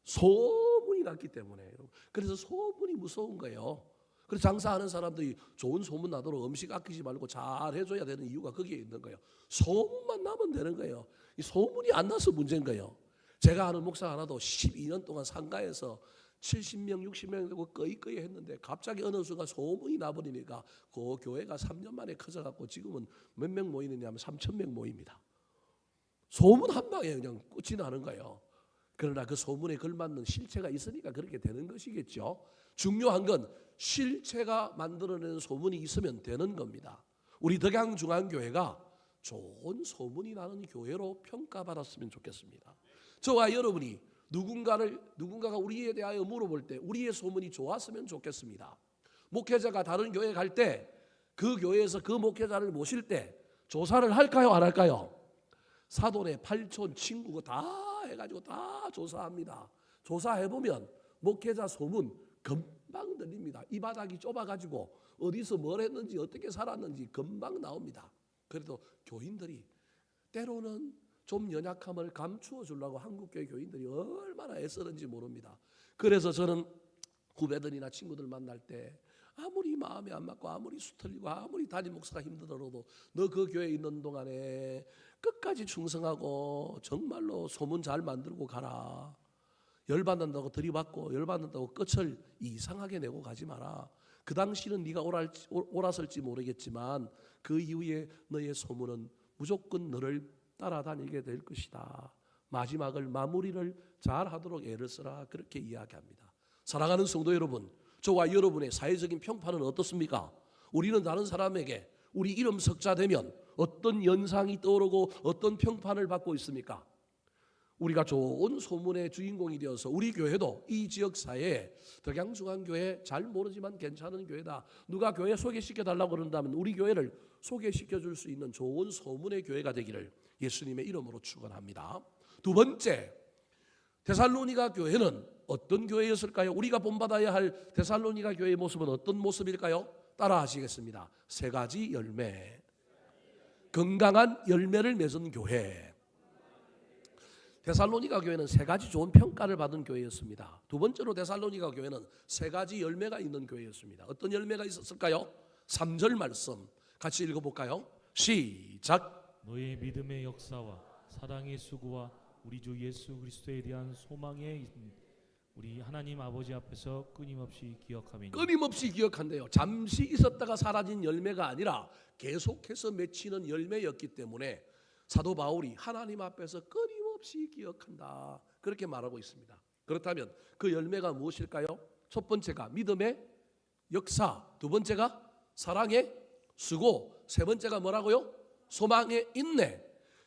Speaker 1: 소문이 났기 때문에. 그래서 소문이 무서운 거예요. 그래서 장사하는 사람들이 좋은 소문 나도록 음식 아끼지 말고 잘 해줘야 되는 이유가 거기에 있는 거예요. 소문만 나면 되는 거예요. 이 소문이 안 나서 문제인 거예요. 제가 아는 목사 하나도 12년 동안 상가에서 70명, 60명 되고 꺼이꺼이 했는데 갑자기 어느 순간 소문이 나버리니까 그 교회가 3년 만에 커져갖고 지금은 몇 명 모이느냐 하면 3,000명 모입니다. 소문 한 방에 그냥 끝이 나는 거예요. 그러나 그 소문에 걸맞는 실체가 있으니까 그렇게 되는 것이겠죠. 중요한 건 실체가 만들어내는 소문이 있으면 되는 겁니다. 우리 덕양중앙교회가 좋은 소문이 나는 교회로 평가받았으면 좋겠습니다. 저와 여러분이 누군가가 우리에 대하여 물어볼 때 우리의 소문이 좋았으면 좋겠습니다. 목회자가 다른 교회 갈 때 그 교회에서 그 목회자를 모실 때 조사를 할까요, 안 할까요? 사돈의 팔촌 친구 다 해가지고 다 조사합니다. 조사해보면 목회자 소문 금방 들립니다. 이 바닥이 좁아가지고 어디서 뭘 했는지 어떻게 살았는지 금방 나옵니다. 그래도 교인들이 때로는 좀 연약함을 감추어 주려고 한국교회 교인들이 얼마나 애쓰는지 모릅니다. 그래서 저는 후배들이나 친구들 만날 때 아무리 마음에 안 맞고 아무리 수틀리고 아무리 담임 목사가 힘들어도 너 그 교회에 있는 동안에 끝까지 충성하고 정말로 소문 잘 만들고 가라. 열받는다고 들이받고 열받는다고 끝을 이상하게 내고 가지 마라. 그 당시는 네가 옳았을지 모르겠지만 그 이후에 너의 소문은 무조건 너를 따라다니게 될 것이다. 마무리를 잘 하도록 애를 쓰라. 그렇게 이야기합니다. 사랑하는 성도 여러분, 저와 여러분의 사회적인 평판은 어떻습니까? 우리는 다른 사람에게 우리 이름 석자 되면 어떤 연상이 떠오르고 어떤 평판을 받고 있습니까? 우리가 좋은 소문의 주인공이 되어서 우리 교회도 이 지역사회에 덕양중앙교회 잘 모르지만 괜찮은 교회다. 누가 교회 소개시켜달라고 그런다면 우리 교회를 소개시켜줄 수 있는 좋은 소문의 교회가 되기를 예수님의 이름으로 축원합니다. 두 번째, 데살로니가 교회는 어떤 교회였을까요? 우리가 본받아야 할 데살로니가 교회의 모습은 어떤 모습일까요? 따라 하시겠습니다. 세 가지 열매, 건강한 열매를 맺은 교회. 데살로니가 교회는 세 가지 좋은 평가를 받은 교회였습니다. 두 번째로 데살로니가 교회는 세 가지 열매가 있는 교회였습니다. 어떤 열매가 있었을까요? 3절 말씀 같이 읽어볼까요? 시작.
Speaker 2: 너의 믿음의 역사와 사랑의 수고와 우리 주 예수 그리스도에 대한 소망에 우리 하나님 아버지 앞에서 끊임없이 기억하며
Speaker 1: 끊임없이 기억한대요. 잠시 있었다가 사라진 열매가 아니라 계속해서 맺히는 열매였기 때문에 사도 바울이 하나님 앞에서 끊임없이 기억한다. 그렇게 말하고 있습니다. 그렇다면 그 열매가 무엇일까요? 첫 번째가 믿음의 역사, 두 번째가 사랑의 수고, 세 번째가 뭐라고요? 소망의 인내.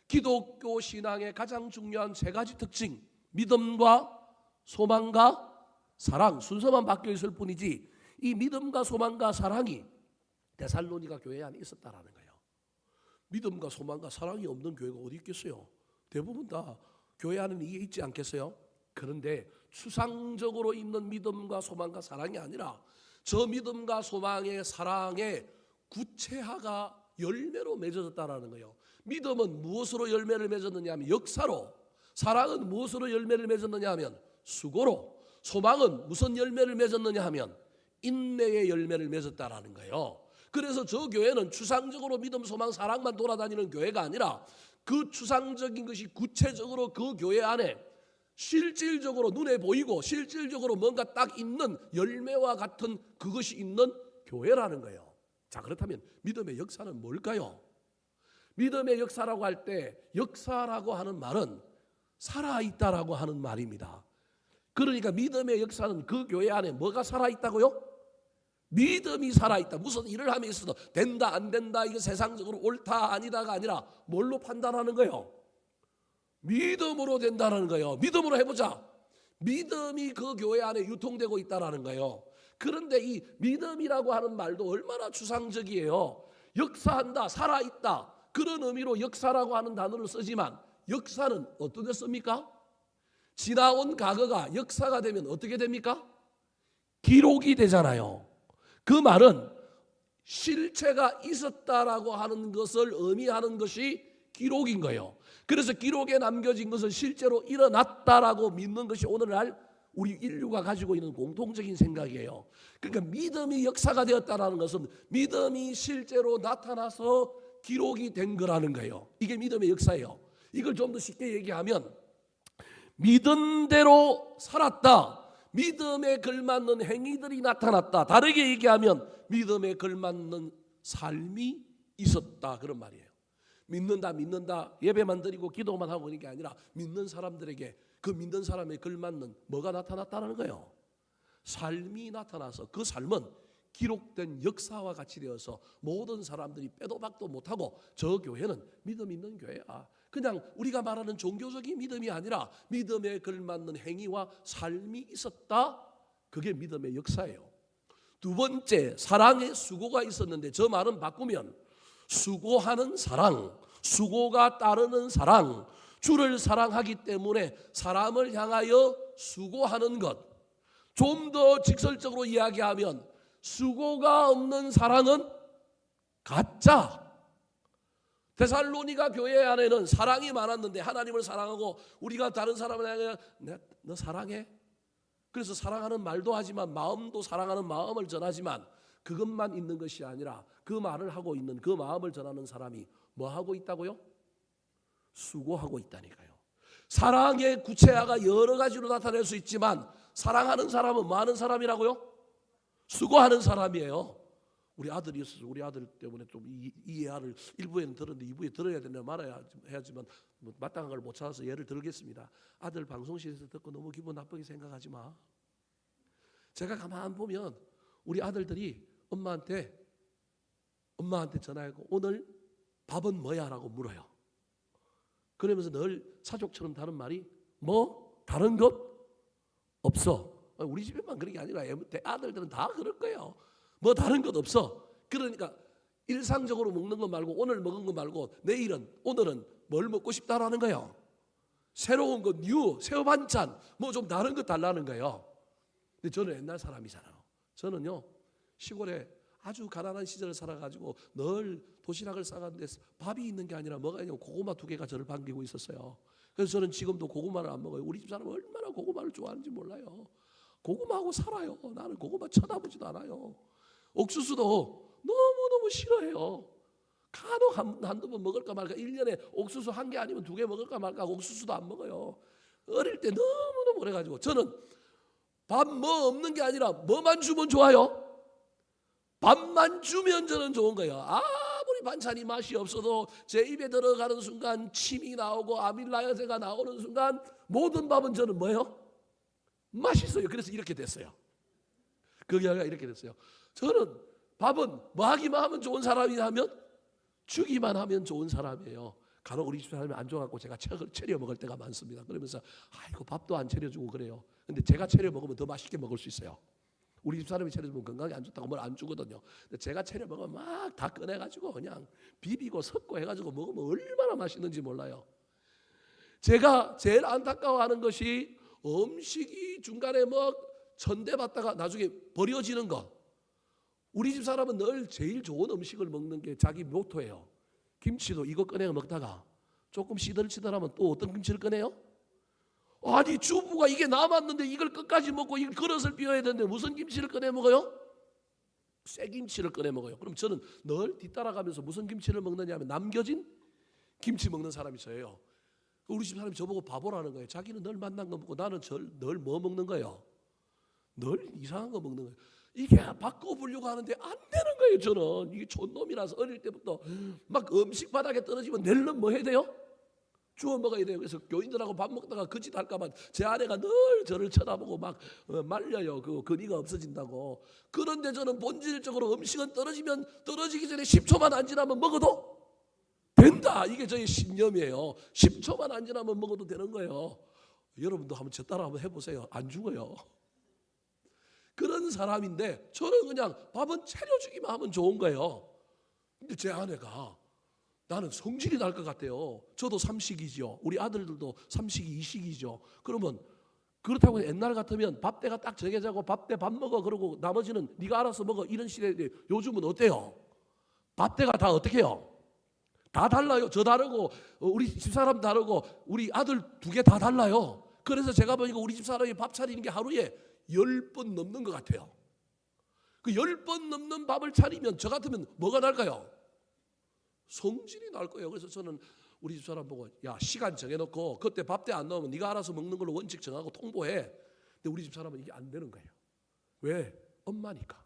Speaker 1: 기독교 신앙의 가장 중요한 세 가지 특징, 믿음과 소망과 사랑, 순서만 바뀌어 있을 뿐이지 이 믿음과 소망과 사랑이 데살로니가 교회 안에 있었다라는 거예요. 믿음과 소망과 사랑이 없는 교회가 어디 있겠어요? 대부분 다 교회 안에는 이게 있지 않겠어요? 그런데 추상적으로 있는 믿음과 소망과 사랑이 아니라 저 믿음과 소망의 사랑의 구체화가 열매로 맺어졌다라는 거예요. 믿음은 무엇으로 열매를 맺었느냐 하면 역사로, 사랑은 무엇으로 열매를 맺었느냐 하면 수고로, 소망은 무슨 열매를 맺었느냐 하면 인내의 열매를 맺었다라는 거예요. 그래서 저 교회는 추상적으로 믿음, 소망, 사랑만 돌아다니는 교회가 아니라 그 추상적인 것이 구체적으로 그 교회 안에 실질적으로 눈에 보이고 실질적으로 뭔가 딱 있는 열매와 같은 그것이 있는 교회라는 거예요. 자, 그렇다면 믿음의 역사는 뭘까요? 믿음의 역사라고 할 때 역사라고 하는 말은 살아있다라고 하는 말입니다. 그러니까 믿음의 역사는 그 교회 안에 뭐가 살아있다고요? 믿음이 살아있다. 무슨 일을 하면 있어도 된다 안 된다 이게 세상적으로 옳다 아니다가 아니라 뭘로 판단하는 거예요? 믿음으로 된다는 거예요. 믿음으로 해보자. 믿음이 그 교회 안에 유통되고 있다는 거예요. 그런데 이 믿음이라고 하는 말도 얼마나 추상적이에요. 역사한다, 살아있다 그런 의미로 역사라고 하는 단어를 쓰지만 역사는 어떤 데 씁니까? 지나온 과거가 역사가 되면 어떻게 됩니까? 기록이 되잖아요. 그 말은 실체가 있었다라고 하는 것을 의미하는 것이 기록인 거예요. 그래서 기록에 남겨진 것은 실제로 일어났다라고 믿는 것이 오늘날 우리 인류가 가지고 있는 공통적인 생각이에요. 그러니까 믿음이 역사가 되었다라는 것은 믿음이 실제로 나타나서 기록이 된 거라는 거예요. 이게 믿음의 역사예요. 이걸 좀 더 쉽게 얘기하면 믿은 대로 살았다. 믿음에 걸맞는 행위들이 나타났다. 다르게 얘기하면 믿음에 걸맞는 삶이 있었다. 그런 말이에요. 믿는다 예배만 드리고 기도만 하고 그런 게 아니라 믿는 사람들에게 그 믿는 사람에 걸맞는 뭐가 나타났다는 거예요. 삶이 나타나서 그 삶은 기록된 역사와 같이 되어서 모든 사람들이 빼도 박도 못하고 저 교회는 믿음 있는 교회야. 그냥 우리가 말하는 종교적인 믿음이 아니라 믿음에 걸맞는 행위와 삶이 있었다. 그게 믿음의 역사예요. 두 번째, 사랑의 수고가 있었는데 저 말은 바꾸면 수고하는 사랑, 수고가 따르는 사랑, 주를 사랑하기 때문에 사람을 향하여 수고하는 것. 좀 더 직설적으로 이야기하면 수고가 없는 사랑은 가짜. 데살로니가 교회 안에는 사랑이 많았는데 하나님을 사랑하고 우리가 다른 사람을 향해 너 사랑해? 그래서 사랑하는 말도 하지만 마음도 사랑하는 마음을 전하지만 그것만 있는 것이 아니라 그 말을 하고 있는 그 마음을 전하는 사람이 뭐 하고 있다고요? 수고하고 있다니까요. 사랑의 구체화가 여러 가지로 나타낼 수 있지만 사랑하는 사람은 뭐 하는 사람이라고요? 수고하는 사람이에요. 우리 아들이 있어서 우리 아들 때문에 좀 이 예화를 1부에는 들었는데 2부에 들어야 되나 말아야 해야지만 마땅한 걸 못 찾아서 예를 들겠습니다. 아들 방송실에서 듣고 너무 기분 나쁘게 생각하지 마. 제가 가만 보면 우리 아들들이 엄마한테 전화하고 오늘 밥은 뭐야? 라고 물어요. 그러면서 늘 사족처럼 다른 말이 뭐? 다른 것? 없어. 우리 집에만 그런 게 아니라 아들들은 다 그럴 거예요. 뭐 다른 것 없어. 그러니까 일상적으로 먹는 거 말고 오늘 먹은 거 말고 오늘은 뭘 먹고 싶다라는 거예요. 새로운 거, 새우 반찬, 뭐 좀 다른 거 달라는 거예요. 근데 저는 옛날 사람이잖아요. 저는요 시골에 아주 가난한 시절을 살아가지고 늘 도시락을 싸갔는데 밥이 있는 게 아니라 뭐가 있냐면 고구마 2개가 저를 반기고 있었어요. 그래서 저는 지금도 고구마를 안 먹어요. 우리 집 사람은 얼마나 고구마를 좋아하는지 몰라요. 고구마하고 살아요. 나는 고구마 쳐다보지도 않아요. 옥수수도 너무너무 싫어해요. 간혹 한두 번 먹을까 말까. 1년에 옥수수 1개 아니면 2개 먹을까 말까. 옥수수도 안 먹어요. 어릴 때 너무너무 그래가지고 저는 밥 뭐 없는 게 아니라 뭐만 주면 좋아요? 밥만 주면 저는 좋은 거예요. 아무리 반찬이 맛이 없어도 제 입에 들어가는 순간 침이 나오고 아밀라야제가 나오는 순간 모든 밥은 저는 뭐예요? 맛있어요. 그래서 이렇게 됐어요. 그게 아니라 이렇게 됐어요. 저는 밥은 뭐 하기만 하면 좋은 사람이냐 하면 주기만 하면 좋은 사람이에요. 간혹 우리 집 사람이 안 좋아갖고 제가 차려 먹을 때가 많습니다. 그러면서 아이고 밥도 안 차려주고 그래요. 근데 제가 차려 먹으면 더 맛있게 먹을 수 있어요. 우리 집 사람이 차려주면 건강에 안 좋다고 뭘 안 주거든요. 근데 제가 차려 먹으면 막 다 꺼내가지고 그냥 비비고 섞고 해가지고 먹으면 얼마나 맛있는지 몰라요. 제가 제일 안타까워하는 것이 음식이 중간에 뭐 전대받다가 나중에 버려지는 거. 우리 집 사람은 늘 제일 좋은 음식을 먹는 게 자기 모토예요. 김치도 이거 꺼내 먹다가 조금 시들시들하면 또 어떤 김치를 꺼내요? 아니 주부가 이게 남았는데 이걸 끝까지 먹고 이 그릇을 비워야 되는데 무슨 김치를 꺼내 먹어요? 새 김치를 꺼내 먹어요. 그럼 저는 늘 뒤따라가면서 무슨 김치를 먹느냐 하면 남겨진 김치 먹는 사람이 저예요. 우리 집 사람이 저보고 바보라는 거예요. 자기는 늘 만난 거 먹고 나는 늘 뭐 먹는 거예요? 늘 이상한 거 먹는 거예요. 이게 바꿔보려고 하는데 안 되는 거예요. 저는 이게 촌놈이라서 어릴 때부터 막 음식 바닥에 떨어지면 내일은 뭐 해야 돼요? 주워 먹어야 돼요. 그래서 교인들하고 밥 먹다가 그 짓 할까 봐 제 아내가 늘 저를 쳐다보고 막 말려요. 그 근위가 없어진다고. 그런데 저는 본질적으로 음식은 떨어지기 전에 10초만 안 지나면 먹어도 된다. 이게 저의 신념이에요. 10초만 안 지나면 먹어도 되는 거예요. 여러분도 한번 저 따라 한번 해보세요. 안 죽어요. 그런 사람인데 저는 그냥 밥은 차려주기만 하면 좋은 거예요. 근데 제 아내가 나는 성질이 날 것 같아요. 저도 삼식이죠. 우리 아들들도 삼식이 이식이죠. 그러면 그렇다고 옛날 같으면 밥때가 딱 정해자고 밥때 밥 먹어 그러고 나머지는 네가 알아서 먹어 이런 시대인데 요즘은 어때요? 밥때가 다 어떻게 해요? 다 달라요. 저 다르고 우리 집사람 다르고 우리 아들 2개 다 달라요. 그래서 제가 보니까 우리 집사람이 밥 차리는 게 하루에 10번 넘는 것 같아요. 그 10번 넘는 밥을 차리면 저 같으면 뭐가 날까요? 성질이 날 거예요. 그래서 저는 우리 집사람 보고 야 시간 정해놓고 그때 밥때 안 나오면 네가 알아서 먹는 걸로 원칙 정하고 통보해. 근데 우리 집사람은 이게 안 되는 거예요. 왜? 엄마니까.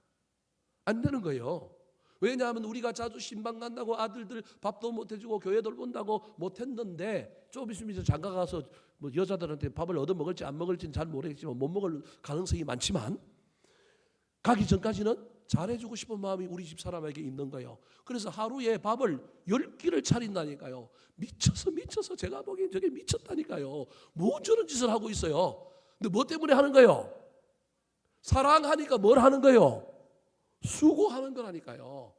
Speaker 1: 안 되는 거예요. 왜냐하면 우리가 자주 신방 간다고 아들들 밥도 못 해주고 교회 돌본다고 못 했는데 좀 있으면 이제 장가 가서 뭐 여자들한테 밥을 얻어 먹을지 안 먹을지는 잘 모르겠지만 못 먹을 가능성이 많지만 가기 전까지는 잘해주고 싶은 마음이 우리 집 사람에게 있는 거예요. 그래서 하루에 밥을 10끼를 차린다니까요. 미쳐서 제가 보기엔 저게 미쳤다니까요. 뭐 저런 짓을 하고 있어요. 근데 뭐 때문에 하는 거예요? 사랑하니까 뭘 하는 거예요? 수고하는 거라니까요.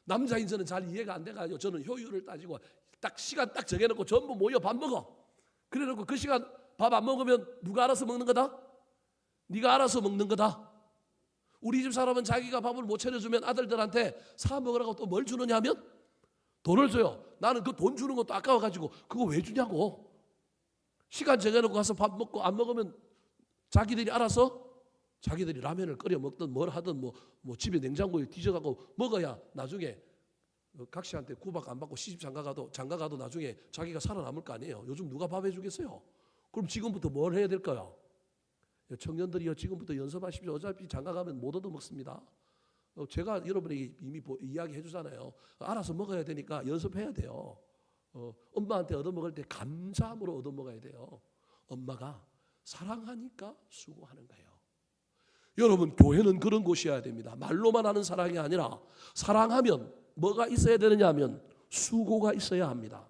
Speaker 1: 남자인 저는 잘 이해가 안 돼가지고 저는 효율을 따지고 딱 시간 딱 정해놓고 전부 모여 밥 먹어. 그래놓고 그 시간 밥 안 먹으면 누가 알아서 먹는 거다? 네가 알아서 먹는 거다. 우리 집 사람은 자기가 밥을 못 차려주면 아들들한테 사 먹으라고 또 뭘 주느냐 하면 돈을 줘요. 나는 그 돈 주는 것도 아까워가지고 그거 왜 주냐고. 시간 정해놓고 가서 밥 먹고 안 먹으면 자기들이 알아서 자기들이 라면을 끓여 먹든 뭘 하든 뭐 집에 냉장고에 뒤져갖고 먹어야 나중에 각시한테 구박 안 받고 시집 장가 가도 나중에 자기가 살아남을 거 아니에요. 요즘 누가 밥 해주겠어요? 그럼 지금부터 뭘 해야 될까요? 청년들이요, 지금부터 연습하십시오. 어차피 장가 가면 못 얻어먹습니다. 제가 여러분에게 이미 이야기해 주잖아요. 알아서 먹어야 되니까 연습해야 돼요. 엄마한테 얻어먹을 때 감사함으로 얻어먹어야 돼요. 엄마가 사랑하니까 수고하는 거예요. 여러분, 교회는 그런 곳이어야 됩니다. 말로만 하는 사랑이 아니라 사랑하면 뭐가 있어야 되느냐 하면 수고가 있어야 합니다.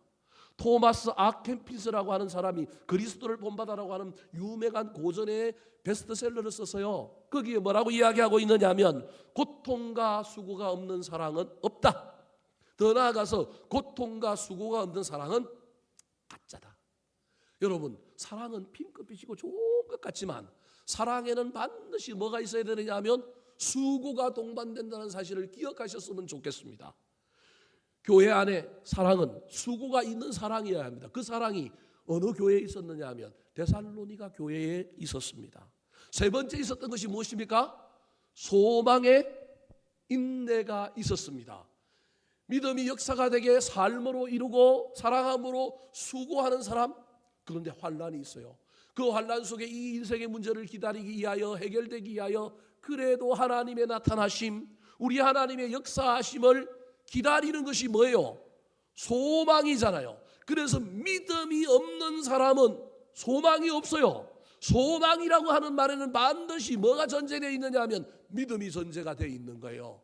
Speaker 1: 토마스 아켄피스라고 하는 사람이 그리스도를 본받아라고 하는 유명한 고전의 베스트셀러를 썼어요. 거기에 뭐라고 이야기하고 있느냐 하면 고통과 수고가 없는 사랑은 없다. 더 나아가서 고통과 수고가 없는 사랑은 가짜다. 여러분, 사랑은 핑크빛이고 좋은 것 같지만 사랑에는 반드시 뭐가 있어야 되느냐 하면 수고가 동반된다는 사실을 기억하셨으면 좋겠습니다. 교회 안에 사랑은 수고가 있는 사랑이어야 합니다. 그 사랑이 어느 교회에 있었느냐 하면 데살로니가 교회에 있었습니다. 세 번째 있었던 것이 무엇입니까? 소망의 인내가 있었습니다. 믿음이 역사가 되게 삶으로 이루고 사랑함으로 수고하는 사람, 그런데 환난이 있어요. 그 환난 속에 이 인생의 문제를 기다리기 위하여 해결되기 위하여 그래도 하나님의 나타나심, 우리 하나님의 역사하심을 기다리는 것이 뭐예요? 소망이잖아요. 그래서 믿음이 없는 사람은 소망이 없어요. 소망이라고 하는 말에는 반드시 뭐가 전제되어 있느냐 하면 믿음이 전제가 되어 있는 거예요.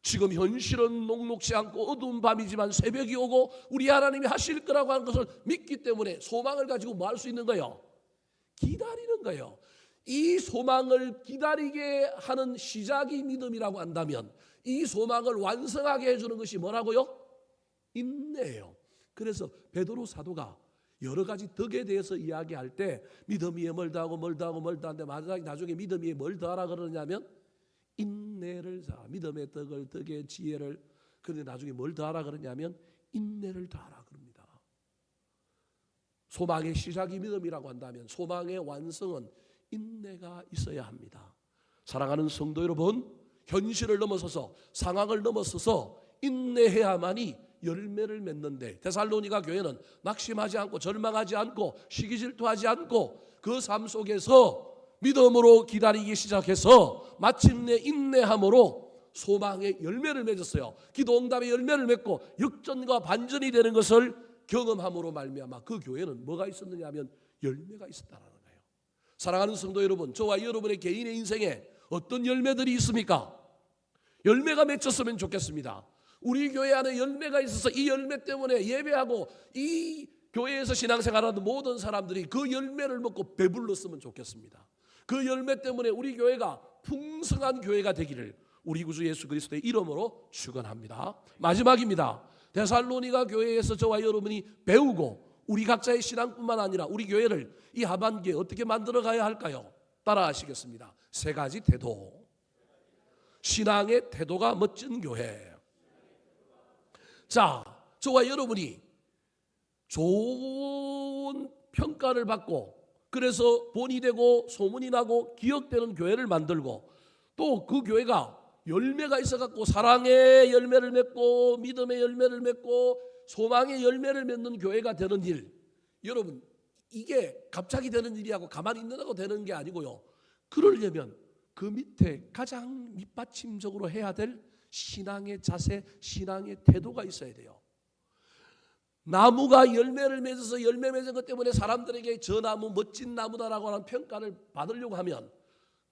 Speaker 1: 지금 현실은 녹록지 않고 어두운 밤이지만 새벽이 오고 우리 하나님이 하실 거라고 하는 것을 믿기 때문에 소망을 가지고 뭐 할 수 있는 거예요? 기다리는 거예요. 이 소망을 기다리게 하는 시작이 믿음이라고 한다면 이 소망을 완성하게 해주는 것이 뭐라고요? 인내예요. 그래서 베드로 사도가 여러 가지 덕에 대해서 이야기할 때 믿음 위에 뭘 더하고 하는데 나중에 믿음 위에 뭘 더하라 그러냐면 인내를 자, 믿음의 덕의 지혜를. 그런데 나중에 뭘 더하라 그러냐면 인내를 더하라 그럽니다. 소망의 시작이 믿음이라고 한다면 소망의 완성은 인내가 있어야 합니다. 사랑하는 성도 여러분, 현실을 넘어서서 상황을 넘어서서 인내해야만이 열매를 맺는데 데살로니가 교회는 낙심하지 않고 절망하지 않고 시기질투하지 않고 그 삶 속에서 믿음으로 기다리기 시작해서 마침내 인내함으로 소망의 열매를 맺었어요. 기도 응답의 열매를 맺고 역전과 반전이 되는 것을 경험함으로 말미암아 그 교회는 뭐가 있었느냐 하면 열매가 있었다는 거예요. 사랑하는 성도 여러분, 저와 여러분의 개인의 인생에 어떤 열매들이 있습니까? 열매가 맺혔으면 좋겠습니다. 우리 교회 안에 열매가 있어서 이 열매 때문에 예배하고 이 교회에서 신앙생활하는 모든 사람들이 그 열매를 먹고 배불렀으면 좋겠습니다. 그 열매 때문에 우리 교회가 풍성한 교회가 되기를 우리 구주 예수 그리스도의 이름으로 축원합니다. 마지막입니다. 데살로니가 교회에서 저와 여러분이 배우고 우리 각자의 신앙뿐만 아니라 우리 교회를 이 하반기에 어떻게 만들어 가야 할까요? 따라 하시겠습니다. 세 가지 태도. 신앙의 태도가 멋진 교회. 자, 저와 여러분이 좋은 평가를 받고 그래서 본이 되고 소문이 나고 기억되는 교회를 만들고 또 그 교회가 열매가 있어갖고 사랑의 열매를 맺고 믿음의 열매를 맺고 소망의 열매를 맺는 교회가 되는 일, 여러분 이게 갑자기 되는 일이하고 가만히 있는다고 되는 게 아니고요. 그러려면 그 밑에 가장 밑받침적으로 해야 될 신앙의 자세, 신앙의 태도가 있어야 돼요. 나무가 열매를 맺어서 열매 맺은 것 때문에 사람들에게 저 나무 멋진 나무다라고 하는 평가를 받으려고 하면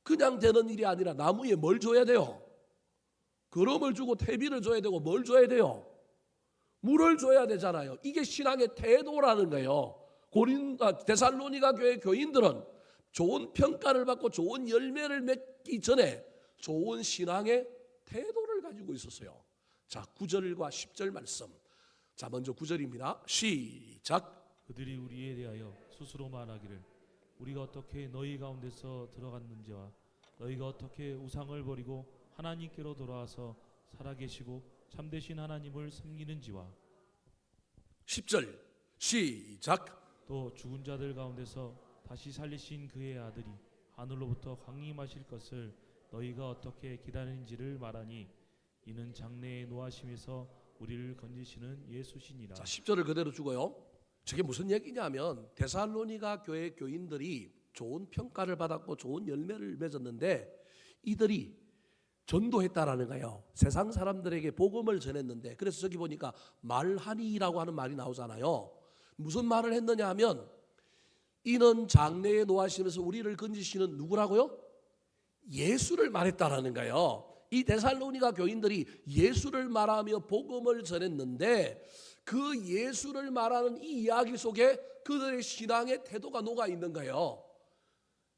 Speaker 1: 그냥 되는 일이 아니라 나무에 뭘 줘야 돼요? 거름을 주고 태비를 줘야 되고 뭘 줘야 돼요? 물을 줘야 되잖아요. 이게 신앙의 태도라는 거예요. 데살로니가 교회 교인들은 좋은 평가를 받고 좋은 열매를 맺기 전에 좋은 신앙의 태도를 가지고 있었어요. 자, 9절과 10절 말씀. 자, 먼저 9절입니다. 시작.
Speaker 2: 그들이 우리에 대하여 스스로 말하기를 우리가 어떻게 너희 가운데서 들어갔는지와 너희가 어떻게 우상을 버리고 하나님께로 돌아와서 살아계시고 참되신 하나님을 섬기는지와
Speaker 1: 10절 시작.
Speaker 2: 또 죽은 자들 가운데서 다시 살리신 그의 아들이 하늘로부터 강림하실 것을 너희가 어떻게 기다리는지를 말하니 이는 장래의 노하심에서 우리를 건지시는 예수시니라.
Speaker 1: 자, 10절을 그대로 주고요. 저게 무슨 얘기냐면 데살로니가 교회 교인들이 좋은 평가를 받았고 좋은 열매를 맺었는데 이들이 전도했다라는 거예요. 세상 사람들에게 복음을 전했는데, 그래서 저기 보니까 말하니라고 하는 말이 나오잖아요. 무슨 말을 했느냐 하면 이는 장래에 노하시면서 우리를 건지시는 누구라고요? 예수를 말했다라는 거예요. 이 데살로니가 교인들이 예수를 말하며 복음을 전했는데 그 예수를 말하는 이 이야기 속에 그들의 신앙의 태도가 녹아 있는 거예요.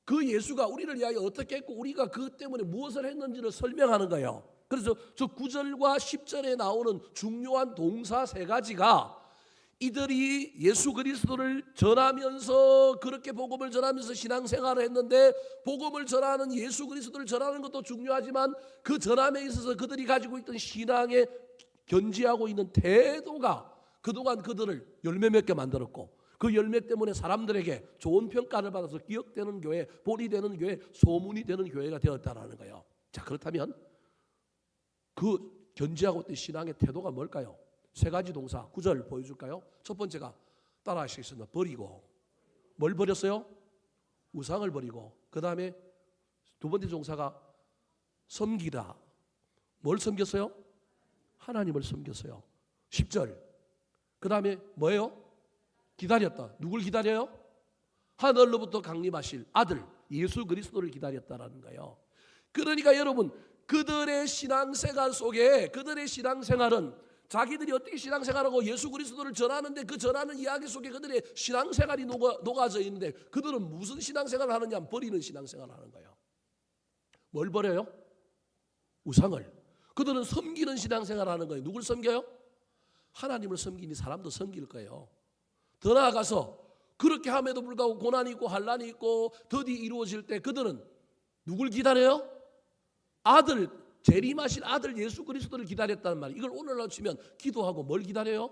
Speaker 1: 그 예수가 우리를 위하여 어떻게 했고 우리가 그 때문에 무엇을 했는지를 설명하는 거예요. 그래서 저 9절과 10절에 나오는 중요한 동사 세 가지가 이들이 예수 그리스도를 전하면서 그렇게 복음을 전하면서 신앙생활을 했는데 복음을 전하는 예수 그리스도를 전하는 것도 중요하지만 그 전함에 있어서 그들이 가지고 있던 신앙에 견지하고 있는 태도가 그동안 그들을 열매 맺게 만들었고 그 열매 때문에 사람들에게 좋은 평가를 받아서 기억되는 교회, 본이 되는 교회, 소문이 되는 교회가 되었다는 거예요. 자, 그렇다면 그 견지하고 있던 신앙의 태도가 뭘까요? 세 가지 동사 9절 보여줄까요? 첫 번째가 따라하시겠습니다. 버리고. 뭘 버렸어요? 우상을 버리고. 그 다음에 두 번째 동사가 섬기다. 뭘 섬겼어요? 하나님을 섬겼어요. 10절. 그 다음에 뭐예요? 기다렸다. 누굴 기다려요? 하늘로부터 강림하실 아들 예수 그리스도를 기다렸다라는 거예요. 그러니까 여러분 그들의 신앙생활 속에 그들의 신앙생활은 자기들이 어떻게 신앙생활하고 예수 그리스도를 전하는데 그 전하는 이야기 속에 그들의 신앙생활이 녹아져 있는데 그들은 무슨 신앙생활을 하느냐? 버리는 신앙생활을 하는 거예요. 뭘 버려요? 우상을. 그들은 섬기는 신앙생활을 하는 거예요. 누굴 섬겨요? 하나님을 섬기니 사람도 섬길 거예요. 더 나아가서 그렇게 함에도 불구하고 고난이 있고 환난이 있고 더디 이루어질 때 그들은 누굴 기다려요? 아들, 재림하신 아들 예수 그리스도를 기다렸다는 말. 이걸 오늘날 치면 기도하고 뭘 기다려요?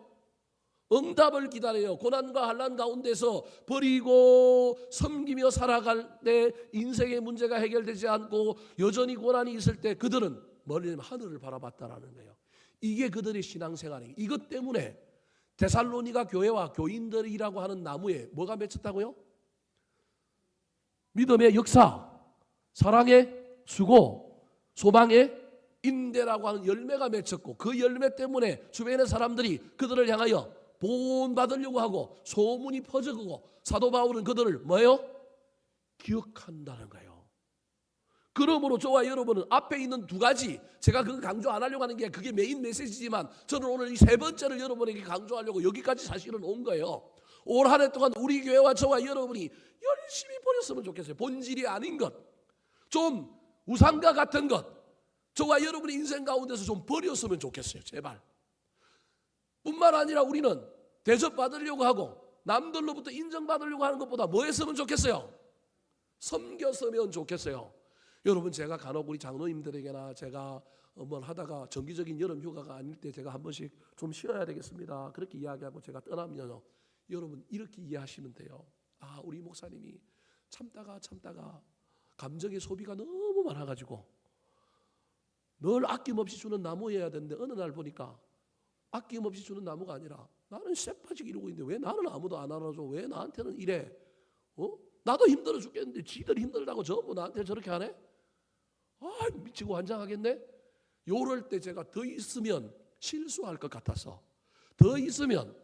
Speaker 1: 응답을 기다려요. 고난과 환난 가운데서 버리고 섬기며 살아갈 때 인생의 문제가 해결되지 않고 여전히 고난이 있을 때 그들은 머리는 하늘을 바라봤다라는 거예요. 이게 그들의 신앙생활이에요. 이것 때문에 데살로니가 교회와 교인들이라고 하는 나무에 뭐가 맺혔다고요? 믿음의 역사, 사랑의 수고, 소망의 인대라고 하는 열매가 맺혔고 그 열매 때문에 주변의 사람들이 그들을 향하여 본받으려고 하고 소문이 퍼져가고 사도 바울은 그들을 뭐예요? 기억한다는 거예요. 그러므로 저와 여러분은 앞에 있는 두 가지, 제가 그거 강조 안 하려고 하는 게 그게 메인 메시지지만 저는 오늘 이 세 번째를 여러분에게 강조하려고 여기까지 사실은 온 거예요. 올 한 해 동안 우리 교회와 저와 여러분이 열심히 버렸으면 좋겠어요. 본질이 아닌 것, 좀 우상과 같은 것, 저와 여러분의 인생 가운데서 좀 버렸으면 좋겠어요. 제발. 뿐만 아니라 우리는 대접받으려고 하고 남들로부터 인정받으려고 하는 것보다 뭐 했으면 좋겠어요? 섬겼으면 좋겠어요. 여러분 제가 간혹 우리 장로님들에게나 제가 뭘 하다가 정기적인 여름 휴가가 아닐 때 제가 한 번씩 좀 쉬어야 되겠습니다. 그렇게 이야기하고 제가 떠나면요. 여러분 이렇게 이해하시면 돼요. 아, 우리 목사님이 참다가 감정의 소비가 너무 많아가지고 늘 아낌없이 주는 나무여야 되는데 어느 날 보니까 아낌없이 주는 나무가 아니라 나는 쇠파지게 이러고 있는데 왜 나는 아무도 안 알아줘? 왜 나한테는 이래? 나도 힘들어 죽겠는데 지들 힘들다고 전부 나한테 저렇게 하네? 아, 미치고 환장하겠네. 요럴 때 제가 더 있으면 실수할 것 같아서 더 있으면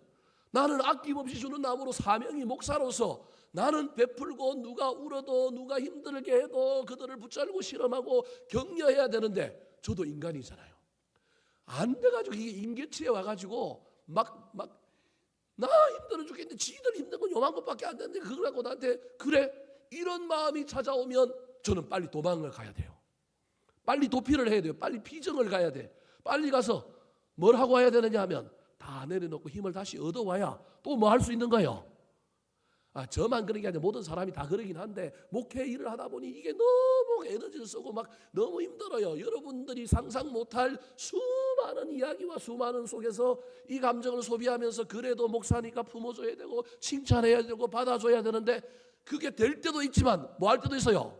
Speaker 1: 나는 아낌없이 주는 나무로 사명이 목사로서 나는 베풀고 누가 울어도 누가 힘들게 해도 그들을 붙잡고 실험하고 격려해야 되는데 저도 인간이잖아요. 안 돼가지고 이게 임계치에 와가지고 막 나 힘들어 죽겠는데 지들 힘든 건 요만 것밖에 안 되는데 그걸 갖고 나한테 그래? 이런 마음이 찾아오면 저는 빨리 도망을 가야 돼요. 빨리 도피를 해야 돼요. 빨리 피정을 가야 돼. 빨리 가서 뭘 하고 와야 되느냐 하면 다 내려놓고 힘을 다시 얻어와야 또 뭐 할 수 있는 거예요. 저만 그런 게 아니라 모든 사람이 다 그러긴 한데 목회 일을 하다 보니 이게 너무 에너지를 쓰고 막 너무 힘들어요. 여러분들이 상상 못할 수많은 이야기와 수많은 속에서 이 감정을 소비하면서 그래도 목사니까 품어줘야 되고 칭찬해야 되고 받아줘야 되는데 그게 될 때도 있지만 뭐 할 때도 있어요.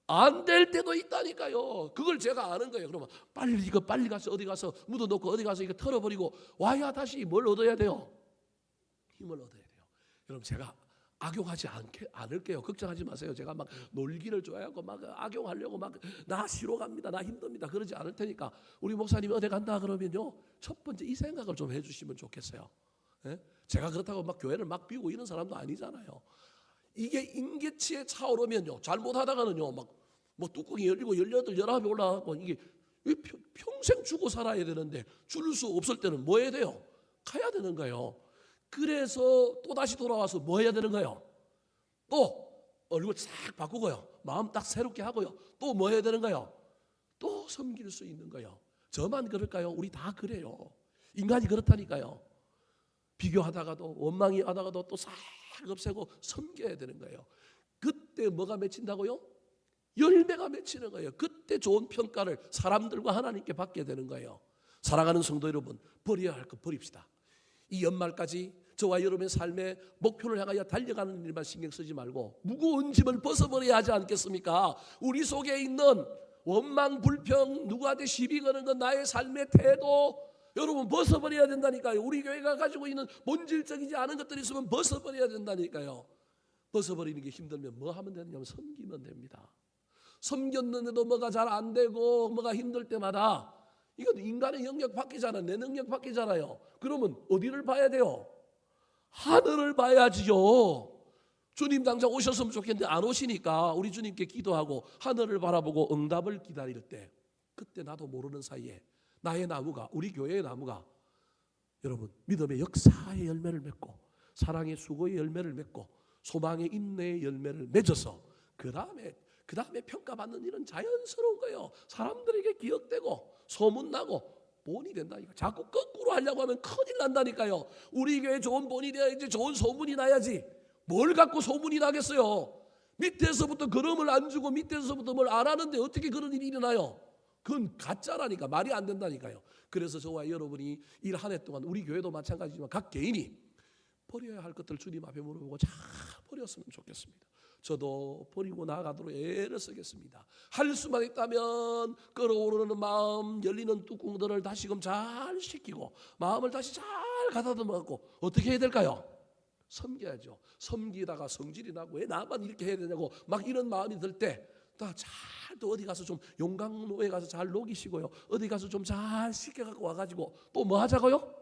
Speaker 1: 안 될 때도 있다니까요. 그걸 제가 아는 거예요. 그러면 빨리 가서 어디 가서 묻어놓고 어디 가서 이거 털어버리고 와야 다시 뭘 얻어야 돼요? 힘을 얻어야 돼요. 여러분 제가 악용하지 않을게요. 걱정하지 마세요. 제가 막 놀기를 좋아하고 막 악용하려고 막 나 쉬러 갑니다. 나 힘듭니다. 그러지 않을 테니까 우리 목사님이 어디 간다 그러면요. 첫 번째 이 생각을 좀 해주시면 좋겠어요. 예? 제가 그렇다고 막 교회를 막 비우고 이런 사람도 아니잖아요. 이게 임계치에 차오르면요. 잘못하다가는요. 뭐 뚜껑이 열리고 18, 19이 올라가고 이게 평생 주고 살아야 되는데 줄 수 없을 때는 뭐 해야 돼요? 가야 되는 거예요. 그래서 또 다시 돌아와서 뭐 해야 되는 거예요? 또 얼굴 싹 바꾸고요. 마음 딱 새롭게 하고요. 또 뭐 해야 되는 거예요? 또 섬길 수 있는 거예요. 저만 그럴까요? 우리 다 그래요. 인간이 그렇다니까요. 비교하다가도 원망이 하다가도 또 싹 없애고 섬겨야 되는 거예요. 그때 뭐가 맺힌다고요? 열매가 맺히는 거예요. 그때 좋은 평가를 사람들과 하나님께 받게 되는 거예요. 사랑하는 성도 여러분, 버려야 할 것 버립시다. 이 연말까지 저와 여러분의 삶의 목표를 향하여 달려가는 일만 신경 쓰지 말고 무거운 짐을 벗어버려야 하지 않겠습니까? 우리 속에 있는 원망, 불평, 누구한테 시비 거는 건 나의 삶의 태도 여러분 벗어버려야 된다니까요. 우리 교회가 가지고 있는 본질적이지 않은 것들이 있으면 벗어버려야 된다니까요. 벗어버리는 게 힘들면 뭐 하면 되느냐면 섬기면 됩니다. 섬겼는데도 뭐가 잘 안 되고 뭐가 힘들 때마다 이건 인간의 영역 바뀌잖아요. 내 능력 바뀌잖아요. 그러면 어디를 봐야 돼요? 하늘을 봐야지요. 주님 당장 오셨으면 좋겠는데 안 오시니까 우리 주님께 기도하고 하늘을 바라보고 응답을 기다릴 때 그때 나도 모르는 사이에 나의 나무가 우리 교회의 나무가 여러분 믿음의 역사의 열매를 맺고 사랑의 수고의 열매를 맺고 소망의 인내의 열매를 맺어서 그 다음에 평가받는 일은 자연스러운 거예요. 사람들에게 기억되고 소문나고 본이 된다니까. 자꾸 거꾸로 하려고 하면 큰일 난다니까요. 우리 교회 좋은 본이 돼야지 좋은 소문이 나야지. 뭘 갖고 소문이 나겠어요. 밑에서부터 걸음을 안 주고 밑에서부터 뭘 안 하는데 어떻게 그런 일이 일어나요? 그건 가짜라니까. 말이 안 된다니까요. 그래서 저와 여러분이 일 한 해 동안 우리 교회도 마찬가지지만 각 개인이 버려야 할 것들 주님 앞에 물어보고 잘 버렸으면 좋겠습니다. 저도 버리고 나가도록 애를 쓰겠습니다. 할 수만 있다면 끓어오르는 마음 열리는 뚜껑들을 다시금 잘 식히고 마음을 다시 잘 가다듬어갖고 어떻게 해야 될까요? 섬겨야죠. 섬기다가 성질이 나고 왜 나만 이렇게 해야 되냐고 막 이런 마음이 들 때 또 어디 가서 좀 용광로에 가서 잘 녹이시고요. 어디 가서 좀 잘 씻겨갖고 와가지고 또 뭐 하자고요?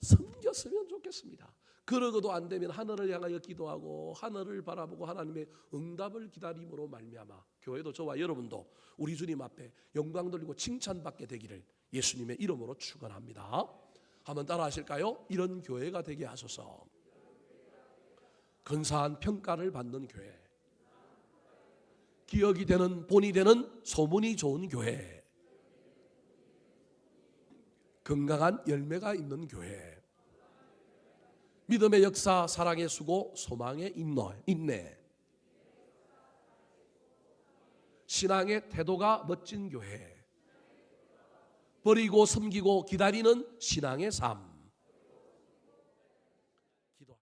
Speaker 1: 섬겼으면 좋겠습니다. 그러고도 안 되면 하늘을 향하여 기도하고 하늘을 바라보고 하나님의 응답을 기다림으로 말미암아 교회도 저와 여러분도 우리 주님 앞에 영광 돌리고 칭찬받게 되기를 예수님의 이름으로 축원합니다. 한번 따라 하실까요? 이런 교회가 되게 하소서. 근사한 평가를 받는 교회, 기억이 되는 본이 되는 소문이 좋은 교회, 건강한 열매가 있는 교회, 믿음의 역사, 사랑의 수고, 소망의 인내, 신앙의 태도가 멋진 교회, 버리고 섬기고 기다리는 신앙의 삶,